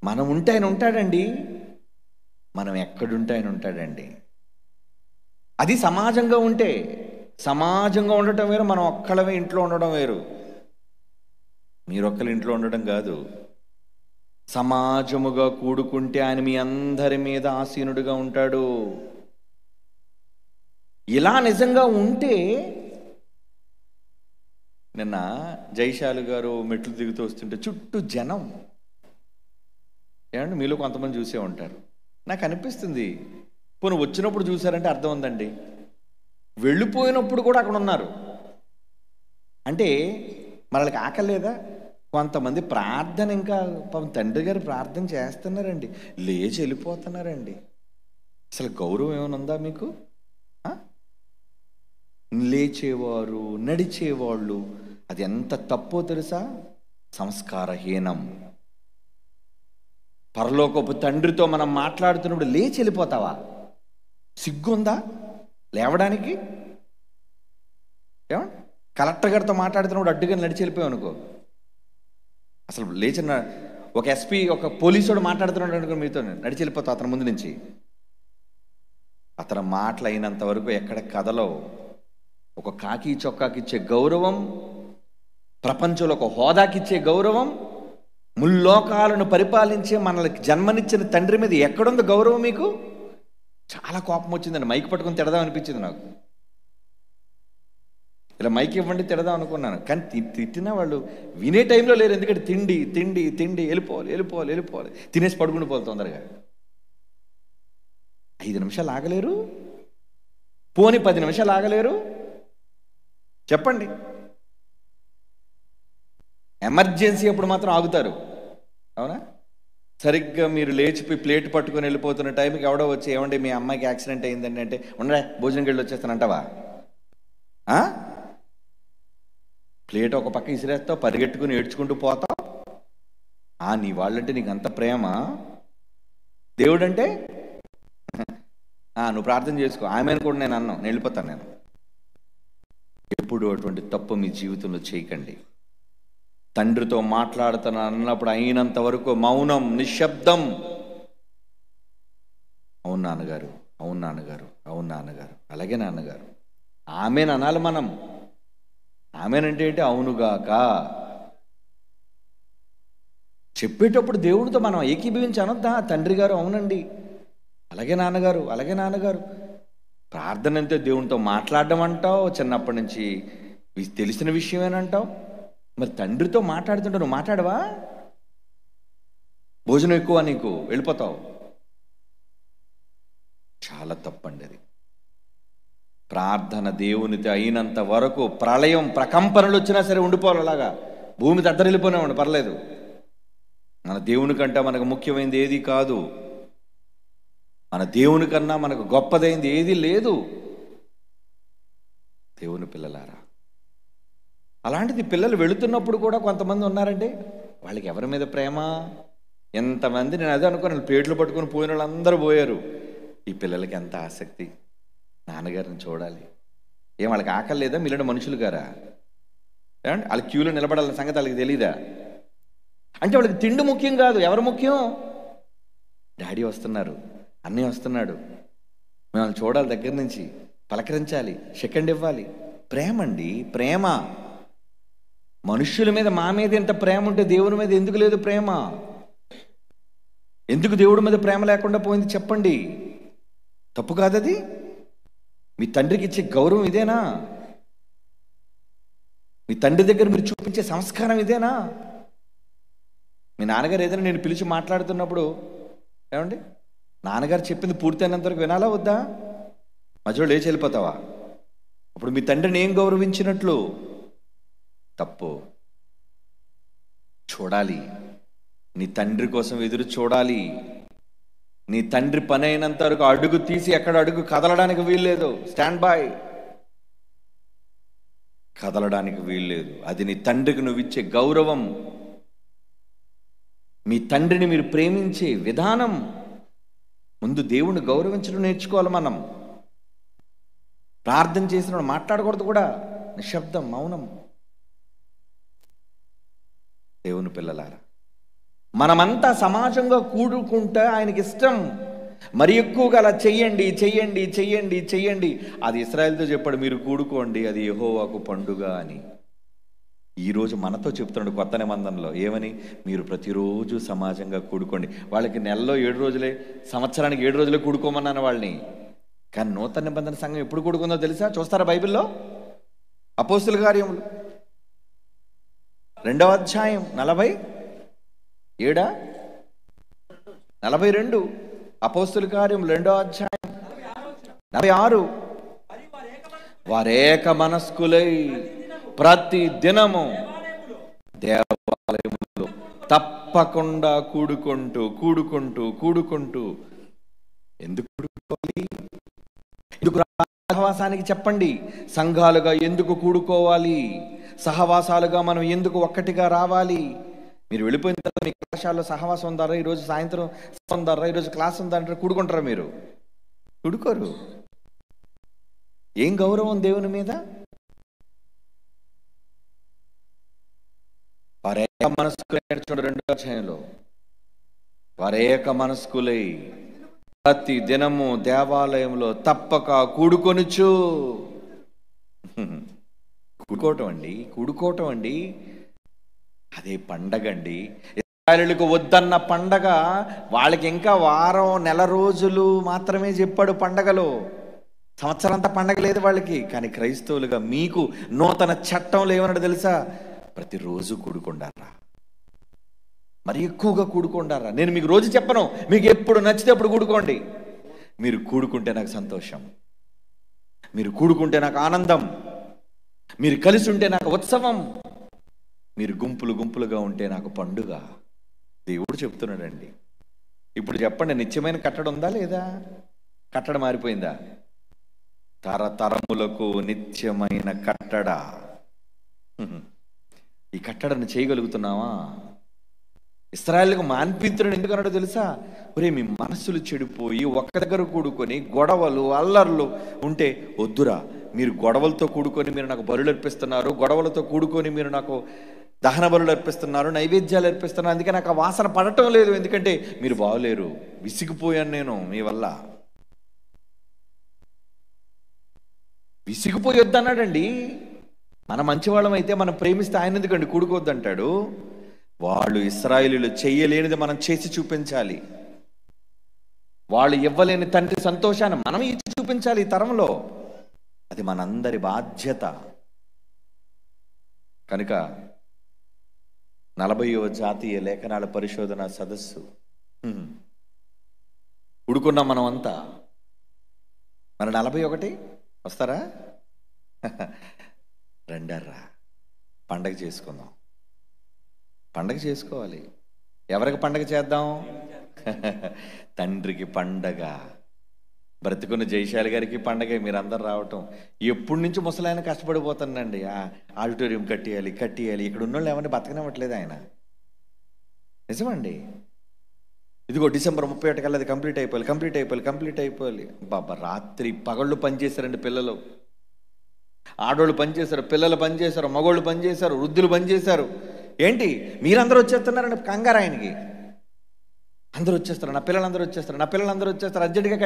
మనం ఉంటే ఆయన ఉంటాడండి. మనం ఎక్కడుంటే ఆయన ఉంటాడండి. అది సమాజంగా ఉంటే. సమాజంగా ఉండటం వేరు, మనం ఒక్కళ్ళమే ఇంట్లో ఉండడం వేరు. మీరొక్కరు ఇంట్లో ఉండడం కాదు. సమాజముగా కూడుకుంటే ఆయన మీ అందరి మీద ఆసీనుడిగా ఉంటాడు. ఇలా నిజంగా ఉంటే, నిన్న జైశాలు గారు మెట్లు దిగుతూ వస్తుంటే చుట్టూ జనం. ఏమంటే మీలో కొంతమంది చూసే ఉంటారు. నాకు అనిపిస్తుంది, పోనీ వచ్చినప్పుడు చూసారంటే అర్థం ఉందండి, వెళ్ళిపోయినప్పుడు కూడా అక్కడ ఉన్నారు. అంటే మనకి ఆకలి లేదా? కొంతమంది ప్రార్థన, ఇంకా పాపం తండ్రి గారు ప్రార్థన చేస్తున్నారండి, లేచి వెళ్ళిపోతున్నారండి. అసలు గౌరవం ఏమైనా ఉందా మీకు? లేచేవారు, నడిచేవాళ్ళు, అది ఎంత తప్పో తెలుసా? సంస్కారహీనం. పరలోకపు తండ్రితో మనం మాట్లాడుతున్నప్పుడు లేచి వెళ్ళిపోతావా? సిగ్గుందా లేవడానికి? ఏమండి, కలెక్టర్ గారితో మాట్లాడుతున్నప్పుడు అడ్డుగా నడిచి వెళ్ళిపోయావు అనుకో, అసలు లేచిన ఒక ఎస్పీ, ఒక పోలీసుడు మాట్లాడుతున్నాడు అనుకో, మీతో నడిచి వెళ్ళిపోతావు అతని ముందు నుంచి. అతను మాటలు అయినంత వరకు ఎక్కడ కదలవు. ఒక కాకి చొక్కాకి ఇచ్చే గౌరవం, ప్రపంచంలో ఒక హోదాకిచ్చే గౌరవం, ముల్లోకాలను పరిపాలించే మనకి జన్మనిచ్చిన తండ్రి మీద ఎక్కడుంది గౌరవం మీకు? చాలా కోపం వచ్చిందండి. మైక్ పట్టుకుని తిడదాం అనిపించింది నాకు. ఇలా మైక్ ఇవ్వండి తిడదాం అనుకున్నాను, కానీ తిట్టినా వాళ్ళు వినే టైంలో లేరు. ఎందుకంటే తిండి తిండి తిండి, వెళ్ళిపోవాలి వెళ్ళిపోవాలి వెళ్ళిపోవాలి, తినేసి పడుకుని పోవాలి తొందరగా. 5 నిమిషాలు ఆగలేరు? పోని 10 నిమిషాలు ఆగలేరు? చెప్పండి. ఎమర్జెన్సీ అప్పుడు మాత్రం ఆగుతారు, అవునా? సరిగ్గా మీరు లేచిపోయి ప్లేట్ పట్టుకొని వెళ్ళిపోతున్న టైంకి ఎవడో వచ్చి, ఏమంటే మీ అమ్మాయికి యాక్సిడెంట్ అయిందండి అంటే, ఉండరా భోజనంకి వెళ్ళి వచ్చేస్తానంటావా? ప్లేట్ ఒక పక్క ఇసిరేస్తావు, పరిగెట్టుకుని ఏడ్చుకుంటూ పోతావు. నీ వాళ్ళంటే నీకు అంత ప్రేమ. దేవుడంటే నువ్వు ప్రార్థన చేసుకో, ఆమెను కూడా నేను అన్నాను, నేను వెళ్ళిపోతాను. నేను ఎప్పుడు అటువంటి తప్పు మీ జీవితంలో చేయకండి. తండ్రితో మాట్లాడుతాను అన్నప్పుడు అయినంత వరకు మౌనం, నిశ్శబ్దం. అవును నాన్నగారు, అవును నాన్నగారు, అవును నాన్నగారు, అలాగే నాన్నగారు. ఆమెను అనాలి మనం. ఆమెనంటే ఏంటి? అవునుగాక. చెప్పేటప్పుడు దేవుడితో మనం ఏకీభవించి అనొద్దా? తండ్రి గారు అవునండి, అలాగే నాన్నగారు, అలాగే నాన్నగారు. ప్రార్థన అంటే దేవునితో మాట్లాడడం అంటావు, చిన్నప్పటి నుంచి తెలిసిన విషయమేనంటావు. మరి తండ్రితో మాట్లాడుతుంటే నువ్వు మాట్లాడవా? భోజనం ఎక్కువ నీకు, వెళ్ళిపోతావు. చాలా తప్పండి అది. ప్రార్థన దేవునితో అయినంత వరకు, ప్రళయం ప్రకంపనలు వచ్చినా సరే ఉండిపోవాలి. అలాగా భూమి దద్దరిల్లిపోయినామండి, పర్లేదు. మన దేవుని కంటే మనకు ముఖ్యమైనది ఏది కాదు. మన దేవుని కన్నా మనకు గొప్పదైంది ఏది లేదు. దేవుని పిల్లలారా, అలాంటిది పిల్లలు వెళుతున్నప్పుడు కూడా కొంతమంది ఉన్నారండి, వాళ్ళకి ఎవరి మీద ప్రేమ? ఎంతమంది, నేను అదే అనుకున్నాను, ప్లేట్లు పట్టుకుని పోయిన వాళ్ళందరూ పోయారు. ఈ పిల్లలకి ఎంత ఆసక్తి నాన్నగారిని చూడాలి. ఏం వాళ్ళకి ఆకలి లేదా? మిగిలిన మనుషులు గారా? ఏమండి, వాళ్ళకి క్యూలో నిలబడాలన్న సంగతి వాళ్ళకి తెలీదా? అంటే వాళ్ళకి తిండి ముఖ్యం కాదు. ఎవరు ముఖ్యం? డాడీ వస్తున్నారు, అన్నయ్య వస్తున్నాడు, మేము వాళ్ళని చూడాలి, దగ్గర నుంచి పలకరించాలి, సెకండ్ ఇవ్వాలి. ప్రేమ అండి, ప్రేమ. మనుష్యుల మీద మా మీద ఎంత ప్రేమ ఉంటే దేవుని మీద ఎందుకు లేదు ప్రేమ? ఎందుకు దేవుడి మీద ప్రేమ లేకుండా పోయింది చెప్పండి? తప్పు కాదది? మీ తండ్రికి ఇచ్చే గౌరవం ఇదేనా? మీ తండ్రి దగ్గర మీరు చూపించే సంస్కారం ఇదేనా? మీ నాన్నగారు ఏదైనా నేను పిలిచి మాట్లాడుతున్నప్పుడు ఏమండి, నాన్నగారు చెప్పింది పూర్తయినంత వరకు వినాలా వద్దా? మధ్యలో లేచి వెళ్ళిపోతావా? అప్పుడు మీ తండ్రిని ఏం గౌరవించినట్లు? తప్పు. చూడాలి, నీ తండ్రి కోసం ఎదురు చూడాలి. నీ తండ్రి పని అయినంత వరకు అడుగు తీసి ఎక్కడ అడుగు కదలడానికి వీల్లేదు. Stand by. కదలడానికి వీల్లేదు. అది నీ తండ్రికి నువ్వు ఇచ్చే గౌరవం. మీ తండ్రిని మీరు ప్రేమించే విధానం. ముందు దేవుణ్ణి గౌరవించడం నేర్చుకోవాలి మనం. ప్రార్థన చేసినప్పుడు మాట్లాడకూడదు కూడా, నిశ్శబ్దం, మౌనం. దేవుని పిల్లలారా, మనమంతా సమాజంగా కూడుకుంటే ఆయనకి ఇష్టం. మరి ఎక్కువగా అలా చెయ్యండి చెయ్యండి చెయ్యండి చెయ్యండి. అది ఇశ్రాయేలుతో చెప్పాడు, మీరు కూడుకోండి, అది యెహోవాకు పండుగ అని. ఈరోజు మనతో చెప్తున్నాడు కొత్త నిబంధనలో ఏమని? మీరు ప్రతిరోజు సమాజంగా కూడుకోండి. వాళ్ళకి నెలలో 7 రోజులే, సంవత్సరానికి 7 రోజులే కూడుకోమన్నాను వాళ్ళని. కానీ నూతన నిబంధన సంఘం ఎప్పుడు కూడుకుందో తెలుసా? చూస్తారా బైబిల్లో? అపోస్తుల కార్యములు 2వ అధ్యాయం 47 42. అపోస్తుల కార్యం 2వ అధ్యాయం 46. వారేక మనస్కులై ప్రతి దినము దేవాలయములో తప్పకుండా కూడుకుంటూ కూడుకుంటూ కూడుకుంటూ. ఎందుకు కూడుకోవాలి? ఎందుకు సహవాసానికి చెప్పండి. సంఘాలుగా ఎందుకు కూడుకోవాలి? సహవాసాలుగా మనం ఎందుకు ఒక్కటిగా రావాలి? మీరు వెళ్ళిపోయిన తర్వాత మీ కళాశాలలో సహవాసం ఉందారా? ఈరోజు సాయంత్రం ఉందారా? ఈరోజు క్లాస్ ఉందంటారా? కూడుకుంటారా? మీరు కూడుకోరు. ఏం గౌరవం దేవుని మీద? వారేక మనస్కులై 2వ అధ్యాయంలో, వారేక మనస్కులై ప్రతి దినము దేవాలయంలో తప్పక కూడుకొనుచు. కూడుకోవటం అండి అదే పండగ అండి. ఇశ్రాయేలుకు వద్దన్న పండగ వాళ్ళకి ఇంకా వారం నెల రోజులు మాత్రమే చెప్పాడు పండగలు. సంవత్సరం అంతా పండగ లేదు వాళ్ళకి. కానీ క్రైస్తవులుగా మీకు నూతన చట్టంలో ఏమన్నాడు తెలుసా? ప్రతిరోజు కూడుకుండారా, మరి ఎక్కువగా కూడుకుండారా. నేను మీకు రోజు చెప్పను, మీకు ఎప్పుడు నచ్చితే అప్పుడు కూడుకోండి. మీరు కూడుకుంటే నాకు సంతోషం, మీరు కూడుకుంటే నాకు ఆనందం, మీరు కలిసి ఉంటే నాకు ఉత్సవం, మీరు గుంపులు గుంపులుగా ఉంటే నాకు పండుగ. దేవుడు చెప్తున్నాడండి. ఇప్పుడు చెప్పండి, నిత్యమైన కట్టడ ఉందా లేదా? కట్టడ మారిపోయిందా? తరతరములకు నిత్యమైన కట్టడ. ఈ కట్టడను చేయగలుగుతున్నావా? ఇశ్రాయేలుకు మాన్పించడం ఎందుకన్నాడో తెలుసా? ఒరే, మీ మనస్సులు చెడిపోయి ఒక్క దగ్గర కూడుకొని గొడవలు అల్లర్లు ఉంటే వద్దురా. మీరు గొడవలతో కూడుకొని మీరు నాకు బలులు అర్పిస్తున్నారు, గొడవలతో కూడుకొని మీరు నాకు దహన బలులు అర్పిస్తున్నారు, నైవేద్యాలు అర్పిస్తున్నారు. అందుకే నాకు ఆ వాసన పడటం లేదు. ఎందుకంటే మీరు బాగలేరు, విసిగిపోయాను నేను మీ వల్ల. విసిగిపోయి వద్దన్నాడండి. మన మంచివాళ్ళం అయితే మనం ప్రేమిస్తే ఆయన ఎందుకండి కూడుకోవద్దంటాడు? వాళ్ళు ఇశ్రాయేలీయులు చెయ్యలేనిది మనం చేసి చూపించాలి. వాళ్ళు ఇవ్వలేని తండ్రి సంతోషాన్ని మనం ఇచ్చి చూపించాలి ఈ తరంలో. అది మనందరి బాధ్యత. కనుక 40వ జాతీయ లేఖనాల పరిశోధన సదస్సు కూడుకున్నాం మనం అంతా. మరి 41 వస్తారా? రండర్రా, పండగ చేసుకుందాం. పండగ చేసుకోవాలి. ఎవరికి పండగ చేద్దాం? తండ్రికి పండగ. బ్రతికున్న జయశాలి గారికి పండగే మీరందరూ రావటం. ఎప్పటి నుంచి ముసలాయన కష్టపడిపోతానండి. ఆడిటోరియం కట్టేయాలి. ఇక్కడ ఉన్న వాళ్ళు ఎవరిని బతకనివ్వట్లేదు ఆయన. నిజమండి. ఇదిగో డిసెంబర్ 31 కల్లా అది కంప్లీట్ అయిపోవాలి. బాబా, రాత్రి పగళ్ళు పనిచేశారండి పిల్లలు. ఆడోళ్ళు పనిచేశారు, పిల్లలు పనిచేశారు, మగోళ్ళు పనిచేశారు, వృద్ధులు పనిచేశారు. ఏంటి మీరందరూ వచ్చేస్తున్నారండి? కంగారు ఆయనకి. అందరూ వచ్చేస్తారు, నా పిల్లలందరూ వచ్చేస్తారు, అర్జెంటుగా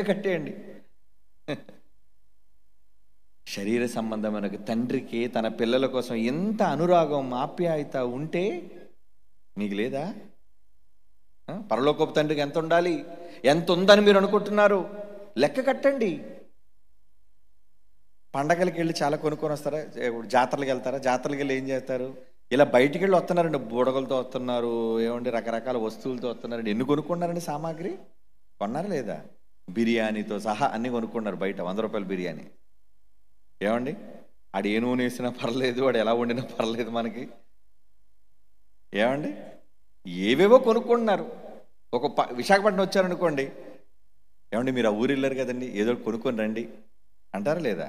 కట్టేయండి. శరీర సంబంధమైన తండ్రికి తన పిల్లల కోసం ఎంత అనురాగం, ఆప్యాయత ఉంటే మీకు లేదా? పరలోకపు తండ్రికి ఎంత ఉండాలి, ఎంత ఉందని మీరు అనుకుంటున్నారు? లెక్క కట్టండి. పండగలకి వెళ్ళి చాలా కొనుక్కొని వస్తారా? జాతరలకు వెళ్తారా? జాతరలకు వెళ్ళి ఏం చేస్తారు? ఇలా బయటికి వెళ్ళి వస్తున్నారండి, బుడగలతో వస్తున్నారు, ఏమండి రకరకాల వస్తువులతో వస్తున్నారండి. ఎన్ని కొనుక్కున్నారండి సామాగ్రి? కొన్నారా లేదా? బిర్యానీతో సహా అన్నీ కొనుక్కున్నారు బయట. 100 రూపాయల బిర్యానీ. ఏమండి, ఆడు ఏ నూనె వేసినా పర్లేదు, వాడు ఎలా వండినా పర్లేదు మనకి. ఏమండి, ఏవేవో కొనుక్కుంటున్నారు. విశాఖపట్నం వచ్చారనుకోండి, ఏమండి మీరు ఆ ఊరు వెళ్ళారు కదండి, ఏదో కొనుక్కొని రండి అంటారా లేదా?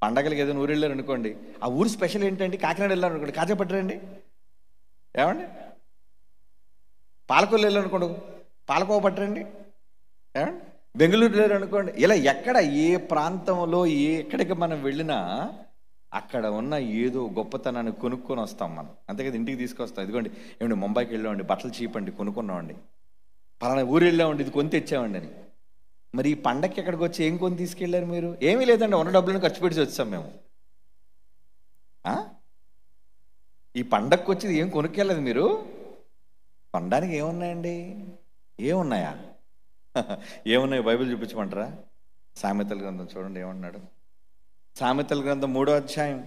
పండగలకి ఏదైనా ఊరు వెళ్ళారు అనుకోండి, ఆ ఊరు స్పెషల్ ఏంటండి? కాకినాడ వెళ్ళారు అనుకోండి, కాజా పట్టరండి. ఏమండి, పాలకొల్లు వెళ్ళారు అనుకోండి, పాలకోవ పట్టరండి. ఏమండి, బెంగళూరు వెళ్ళారు అనుకోండి. ఇలా ఎక్కడ ఏ ప్రాంతంలో ఎక్కడికి మనం వెళ్ళినా అక్కడ ఉన్న ఏదో గొప్పతనాన్ని కొనుక్కొని వస్తాం మనం. అంతే కదా, ఇంటికి తీసుకొస్తాం. ఇదిగోండి ఏమండి ముంబైకి వెళ్ళామండి, బట్టలు చీపండి కొనుక్కున్నామండి, పలానా ఊరు వెళ్ళామండి, ఇది కొని తెచ్చామండి అని. మరి ఈ పండగకి ఎక్కడికి వచ్చి ఏం కొని తీసుకెళ్ళారు మీరు? ఏమీ లేదండి, ఉన్న డబ్బులను ఖర్చు పెట్టి వచ్చాం మేము. ఈ పండగకి వచ్చి ఏం కొనుక్కెళ్ళదు మీరు. కొనడానికి ఏమున్నాయండి? ఏమున్నాయా? ఏమున్నాయి? బైబిల్ చూపించమంటారా? సామెతల గ్రంథం చూడండి ఏమన్నాడు. సామెతల గ్రంథం 3వ అధ్యాయం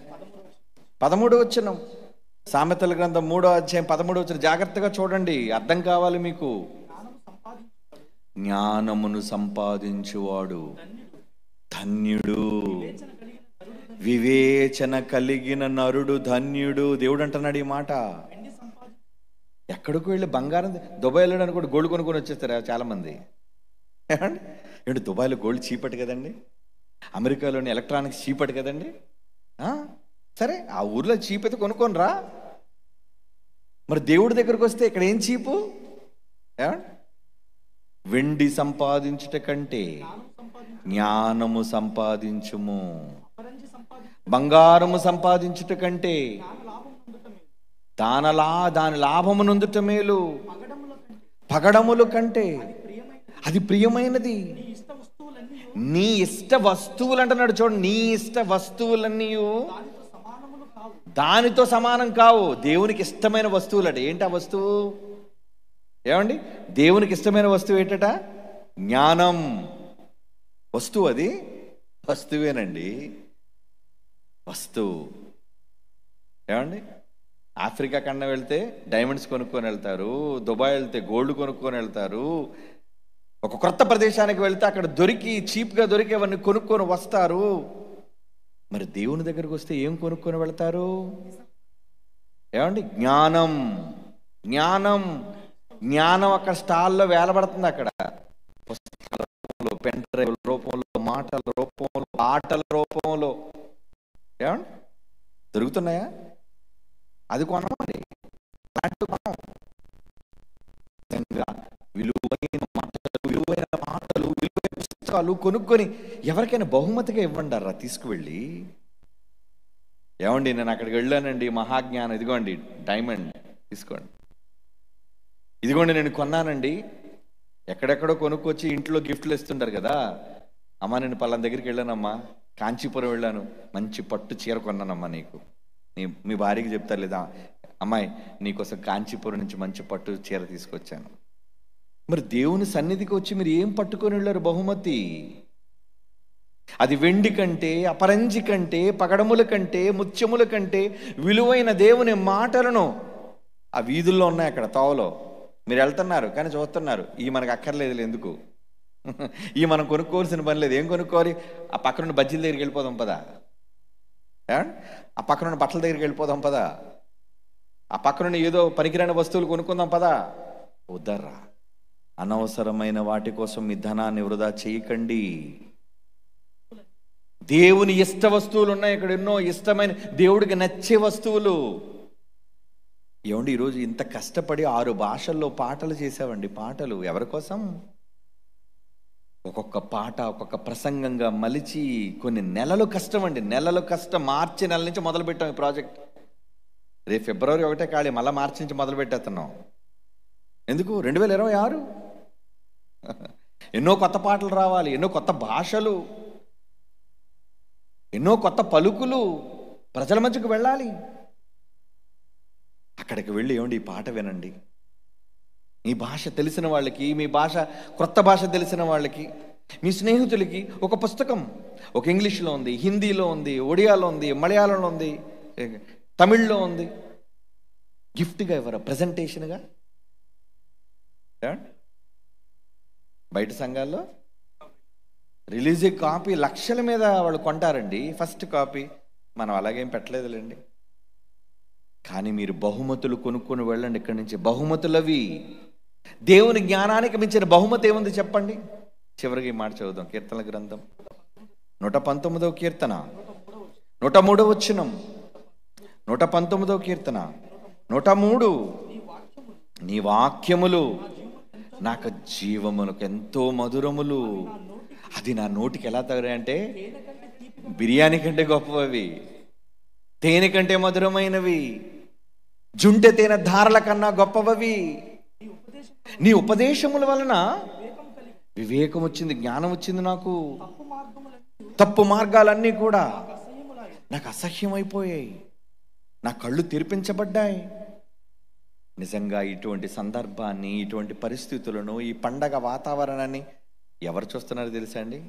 13వ వచనం. సామెతల గ్రంథం 3వ అధ్యాయం 13వ వచనం జాగ్రత్తగా చూడండి, అర్థం కావాలి మీకు. జ్ఞానమును సంపాదించువాడు ధన్యుడు, వివేచన కలిగిన నరుడు ధన్యుడు. దేవుడు అంటున్నాడు ఈ మాట. ఎక్కడికి వెళ్ళి బంగారం దుబాయ్ వెళ్ళడానికి కూడా గోల్డ్ కొనుక్కొని వచ్చేస్తారా చాలా మంది? ఏంటి దుబాయ్లో గోల్డ్ చీపటి కదండి, అమెరికాలోని ఎలక్ట్రానిక్స్ చీపటి కదండి. సరే ఆ ఊర్లో చీప్ అయితే కొనుక్కొని రా. మరి దేవుడి దగ్గరకు వస్తే ఇక్కడ ఏం చీపు? వెండి సంపాదించుట కంటే జ్ఞానము సంపాదించుము, బంగారము సంపాదించుట కంటే దాని లాభము నొందుట మేలు, పగడముల కంటే అది ప్రియమైనది. నీ ఇష్ట వస్తువులు అంటున్నాడు చూడండి, నీ ఇష్ట వస్తువులన్నీ దానితో సమానం కావు. దేవునికి ఇష్టమైన వస్తువులు అంటే ఏంటి? ఆ వస్తువు ఏమండి, దేవునికి ఇష్టమైన వస్తువు ఏంటట? జ్ఞానం. వస్తువు, అది వస్తువేనండి, వస్తువు. ఏమండి, ఆఫ్రికా ఖండం వెళ్తే డైమండ్స్ కొనుక్కొని వెళ్తారు, దుబాయ్ వెళ్తే గోల్డ్ కొనుక్కొని వెళ్తారు, ఒక కొత్త ప్రదేశానికి వెళ్తే అక్కడ చీప్గా దొరికేవన్నీ కొనుక్కొని వస్తారు. మరి దేవుని దగ్గరకు వస్తే ఏం కొనుక్కొని వెళ్తారు? ఏమండి, జ్ఞానం. జ్ఞానం జ్ఞానం అక్కడ స్టాల్లో వేలబడుతుంది. అక్కడ పుస్తకాల రూపంలో, పెన్ డ్రైవ్ రూపంలో, మాటల రూపంలో, ఆటల రూపంలో ఏమండి దొరుకుతున్నాయా? అది కొనమండి, అలాంటి కొనం. విలువైన మాటలు, విలువైన పుస్తకాలు కొనుక్కొని ఎవరికైనా బహుమతిగా ఇవ్వండారా తీసుకువెళ్ళి. ఏమండి, నేను అక్కడికి వెళ్ళానండి, మహాజ్ఞానం, ఇదిగోండి డైమండ్ తీసుకోండి, ఇదిగోండి నేను కొన్నానండి. ఎక్కడెక్కడో కొనుక్కొచ్చి ఇంట్లో గిఫ్ట్లు ఇస్తుంటారు కదా. అమ్మ నేను పలానా దగ్గరికి వెళ్ళానమ్మా, కాంచీపురం వెళ్ళాను, మంచి పట్టు చీర కొన్నానమ్మా నీకు. మీ భార్యకి చెప్తారు లేదా, అమ్మాయి నీకోసం కాంచీపురం నుంచి మంచి పట్టు చీర తీసుకొచ్చాను. మరి దేవుని సన్నిధికి వచ్చి మీరు ఏం పట్టుకొని వెళ్ళారు బహుమతి? అది వెండి కంటే, అపరంజి కంటే, పగడముల కంటే, ముత్యముల కంటే విలువైన దేవుని మాటలను ఆ వీధుల్లో ఉన్నాయి. అక్కడ తోవలో మీరు వెళ్తున్నారు కానీ చూస్తున్నారు, ఈ మనకు అక్కర్లేదు, ఎందుకు ఈ మనం కొనుక్కోవాల్సిన పని లేదు. ఏం కొనుక్కోవాలి? ఆ పక్కనున్న బజ్జీల దగ్గరికి వెళ్ళిపోదాం పదా, ఆ పక్కనున్న బట్టల దగ్గరికి వెళ్ళిపోదాం పదా, ఆ పక్కనున్న ఏదో పనికిరాని వస్తువులు కొనుక్కుందాం పదా. వద్దర్రా, అనవసరమైన వాటి కోసం మీ ధనాన్ని వృధా చేయకండి. దేవుని ఇష్ట వస్తువులు ఉన్నాయి ఇక్కడ, ఎన్నో ఇష్టమైన దేవుడికి నచ్చే వస్తువులు. ఏమండి, ఈరోజు ఇంత కష్టపడి 6 భాషల్లో పాటలు చేసావండి. పాటలు ఎవరి కోసం? ఒక్కొక్క పాట ఒక్కొక్క ప్రసంగంగా మలిచి కొన్ని నెలలు కష్టం అండి, నెలలు కష్టం. మార్చి నెల నుంచి మొదలు పెట్టాం ఈ ప్రాజెక్ట్. రేపు ఫిబ్రవరి 1 ఖాళీ, మళ్ళీ మార్చి నుంచి మొదలు పెట్టేస్తున్నాం. ఎందుకు? 2026 ఎన్నో కొత్త పాటలు రావాలి, ఎన్నో కొత్త భాషలు, ఎన్నో కొత్త పలుకులు ప్రజల మధ్యకు వెళ్ళాలి. అక్కడికి వెళ్ళి ఏమండి ఈ పాట వినండి, మీ భాష తెలిసిన వాళ్ళకి, మీ భాష క్రొత్త భాష తెలిసిన వాళ్ళకి, మీ స్నేహితులకి ఒక పుస్తకం, ఒక ఇంగ్లీష్లో ఉంది, హిందీలో ఉంది, ఒడియాలో ఉంది, మలయాళంలో ఉంది, తమిళ్లో ఉంది, గిఫ్ట్గా ఇవ్వరా, ప్రజెంటేషన్గా? బయట సంఘాల్లో రిలీజ్ కాపీ లక్షల మీద వాళ్ళు కొంటారండి, ఫస్ట్ కాపీ. మనం అలాగేం పెట్టలేదులేండి. కానీ మీరు బహుమతులు కొనుక్కొని వెళ్ళండి ఇక్కడి నుంచి. బహుమతులవి. దేవుని జ్ఞానానికి మించిన బహుమతి ఏముంది చెప్పండి? చివరికి ఈ మాట చదువుదాం. కీర్తనల గ్రంథం 119వ కీర్తన 103వ వచనం. 119వ కీర్తన 103. నీ వాక్యములు నాకు జీవమునకు ఎంతో మధురములు. అది నా నోటికి ఎలా తగిలాయంటే బిర్యానీ కంటే గొప్పవి, తేనె కంటే మధురమైనవి, జుంటె తేనె ధారల కన్నా గొప్పవి. నీ ఉపదేశముల వలన వివేకం వచ్చింది, జ్ఞానం వచ్చింది. నాకు తప్పు మార్గాలన్నీ కూడా నాకు అసహ్యమైపోయాయి, నా కళ్ళు తెరిపించబడ్డాయి. నిజంగా ఇటువంటి సందర్భాన్ని, ఇటువంటి పరిస్థితులను, ఈ పండగ వాతావరణాన్ని ఎవరు చూస్తున్నారో తెలుసా అండి?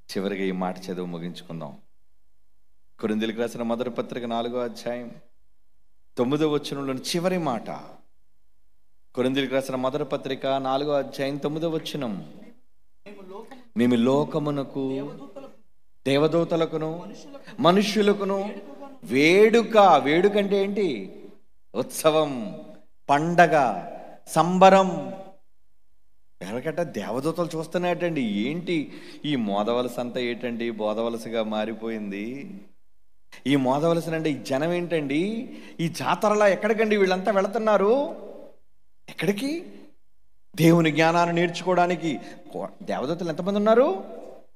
చివరిగా ఈ మాట చదువు ముగించుకుందాం. కొరింథీయులకు రాసిన మొదటి పత్రిక 4వ అధ్యాయం 9వ వచనంలోని చివరి మాట. కొరింథీయులకు రాసిన మొదటి పత్రిక 4వ అధ్యాయం 9వ వచనం. మేము లోకమునకు, దేవదూతలకును, మనుష్యులకును వేడుక. వేడుక అంటే ఏంటి? ఉత్సవం, పండగ, సంబరం. ఎవరికట దేవదూతలు చూస్తున్నాయటండి. ఏంటి ఈ మోదవలస అంతా ఏంటండి బోధవలసగా మారిపోయింది? ఈ మోదవలసనంటే ఈ జనం ఏంటండి? ఈ జాతరలా ఎక్కడికండి వీళ్ళంతా వెళుతున్నారు? ఎక్కడికి? దేవుని జ్ఞానాన్ని నేర్చుకోవడానికి. దేవదూతలు ఎంతమంది ఉన్నారు?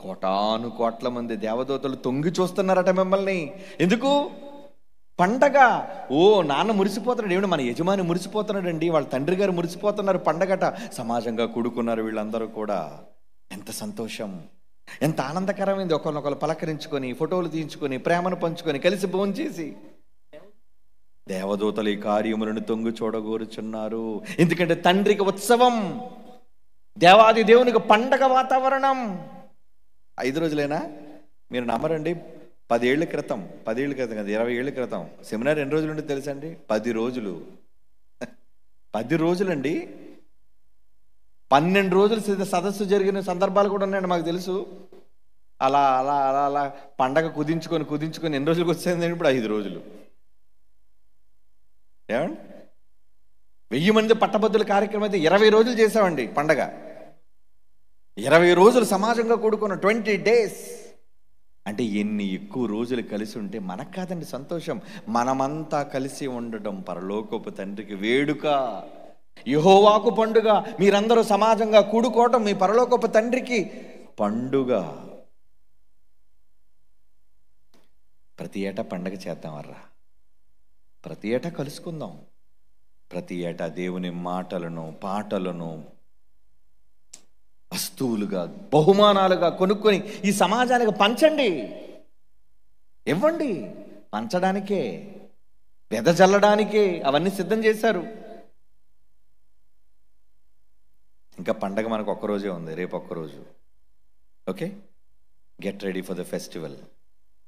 కోటాను కోట్ల మంది దేవదూతలు తొంగి చూస్తున్నారట మిమ్మల్ని. ఎందుకు? పండగ. ఓ నాన్న మురిసిపోతున్నాడు, ఏమిటి మన యజమాని మురిసిపోతున్నాడండి, వాళ్ళ తండ్రి గారు మురిసిపోతున్నారు. పండగట. సమాజంగా కూడుకున్నారు వీళ్ళందరూ కూడా. ఎంత సంతోషం, ఎంత ఆనందకరమైంది. ఒకరినొకరు పలకరించుకొని, ఫోటోలు తీయించుకొని, ప్రేమను పంచుకొని, కలిసి భోంచేసి. దేవదూతలు ఈ కార్యములను తొంగి చూడగోరుచున్నారు. ఎందుకంటే తండ్రికి ఉత్సవం, దేవాది దేవునికి పండగ వాతావరణం. 5 రోజులేనా? మీరు నమ్మరండి. 10 ఏళ్ల క్రితం, 10 ఏళ్ళ క్రితం కదా, 20 ఏళ్ల క్రితం సెమినార్ ఎన్ని రోజులు ఉంటే తెలుసా అండి? 10 రోజులు. 10 రోజులండి. 12 రోజులు సదస్సు జరిగిన సందర్భాలు కూడా ఉన్నాయండి, మాకు తెలుసు. అలా అలా అలా అలా పండగ కుదించుకొని ఎన్ని రోజులకు వచ్చేది? ఇప్పుడు 5 రోజులు. ఏమండి? 1000 మంది పట్టభద్రుల కార్యక్రమం అయితే 20 రోజులు చేసామండి పండగ. 20 రోజులు సమాజంగా కూడుకున్న 20 days. అంటే ఎన్ని ఎక్కువ రోజులు కలిసి ఉంటే మనకు కాదండి సంతోషం, మనమంతా కలిసి ఉండడం పరలోకపు తండ్రికి వేడుక, యెహోవాకు పండుగ. మీరందరూ సమాజంగా కూడుకోవటం మీ పరలోకపు తండ్రికి పండుగ. ప్రతి ఏటా పండగ చేద్దామర్రా, ప్రతి ఏటా కలుసుకుందాం. ప్రతి ఏటా దేవుని మాటలను, పాటలను వస్తువులుగా, బహుమానాలుగా కొనుక్కొని ఈ సమాజానికి పంచండి, ఇవ్వండి. పంచడానికే, వెదజల్లడానికే అవన్నీ సిద్ధం చేశారు. ఇంకా పండగ మనకు ఒక్కరోజే ఉంది, రేపు ఒక్కరోజు. Okay, get ready for the festival.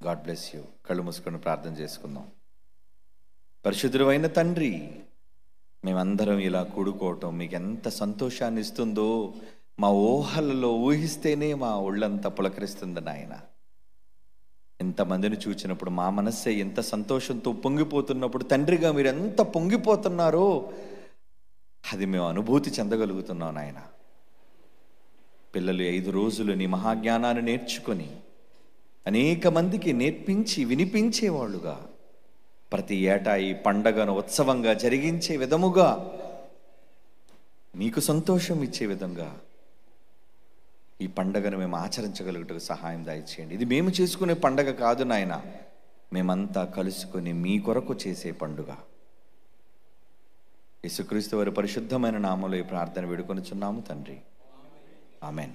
God bless you. కళ్ళు మూసుకొని ప్రార్థన చేసుకుందాం. పరిశుద్ధుడైన తండ్రి, మేమందరం ఇలా కూడుకోవటం మీకు ఎంత సంతోషాన్ని ఇస్తుందో మా ఊహలలో ఊహిస్తేనే మా ఒళ్ళంతా పులకరిస్తుంది నాయన. ఎంతమందిని చూచినప్పుడు మా మనస్సే ఎంత సంతోషంతో పొంగిపోతున్నప్పుడు, తండ్రిగా మీరు ఎంత పొంగిపోతున్నారో అది మేము అనుభూతి చెందగలుగుతున్నాం నాయన. పిల్లలు 5 రోజులు నీ మహాజ్ఞానాన్ని నేర్చుకొని అనేక మందికి నేర్పించి వినిపించేవాళ్ళుగా, ప్రతి ఏటా ఈ పండగను ఉత్సవంగా జరిగించే విధముగా, మీకు సంతోషం ఇచ్చే విధంగా ఈ పండగను మేము ఆచరించగలుగుటకు సహాయం దయచేయండి. ఇది మేము చేసుకునే పండగ కాదు నాయన, మేమంతా కలుసుకొని మీ కొరకు చేసే పండుగ. యేసుక్రీస్తు వారి పరిశుద్ధమైన నామములో ఈ ప్రార్థన వేడుకొనుచున్నాము తండ్రి. ఆమెన్.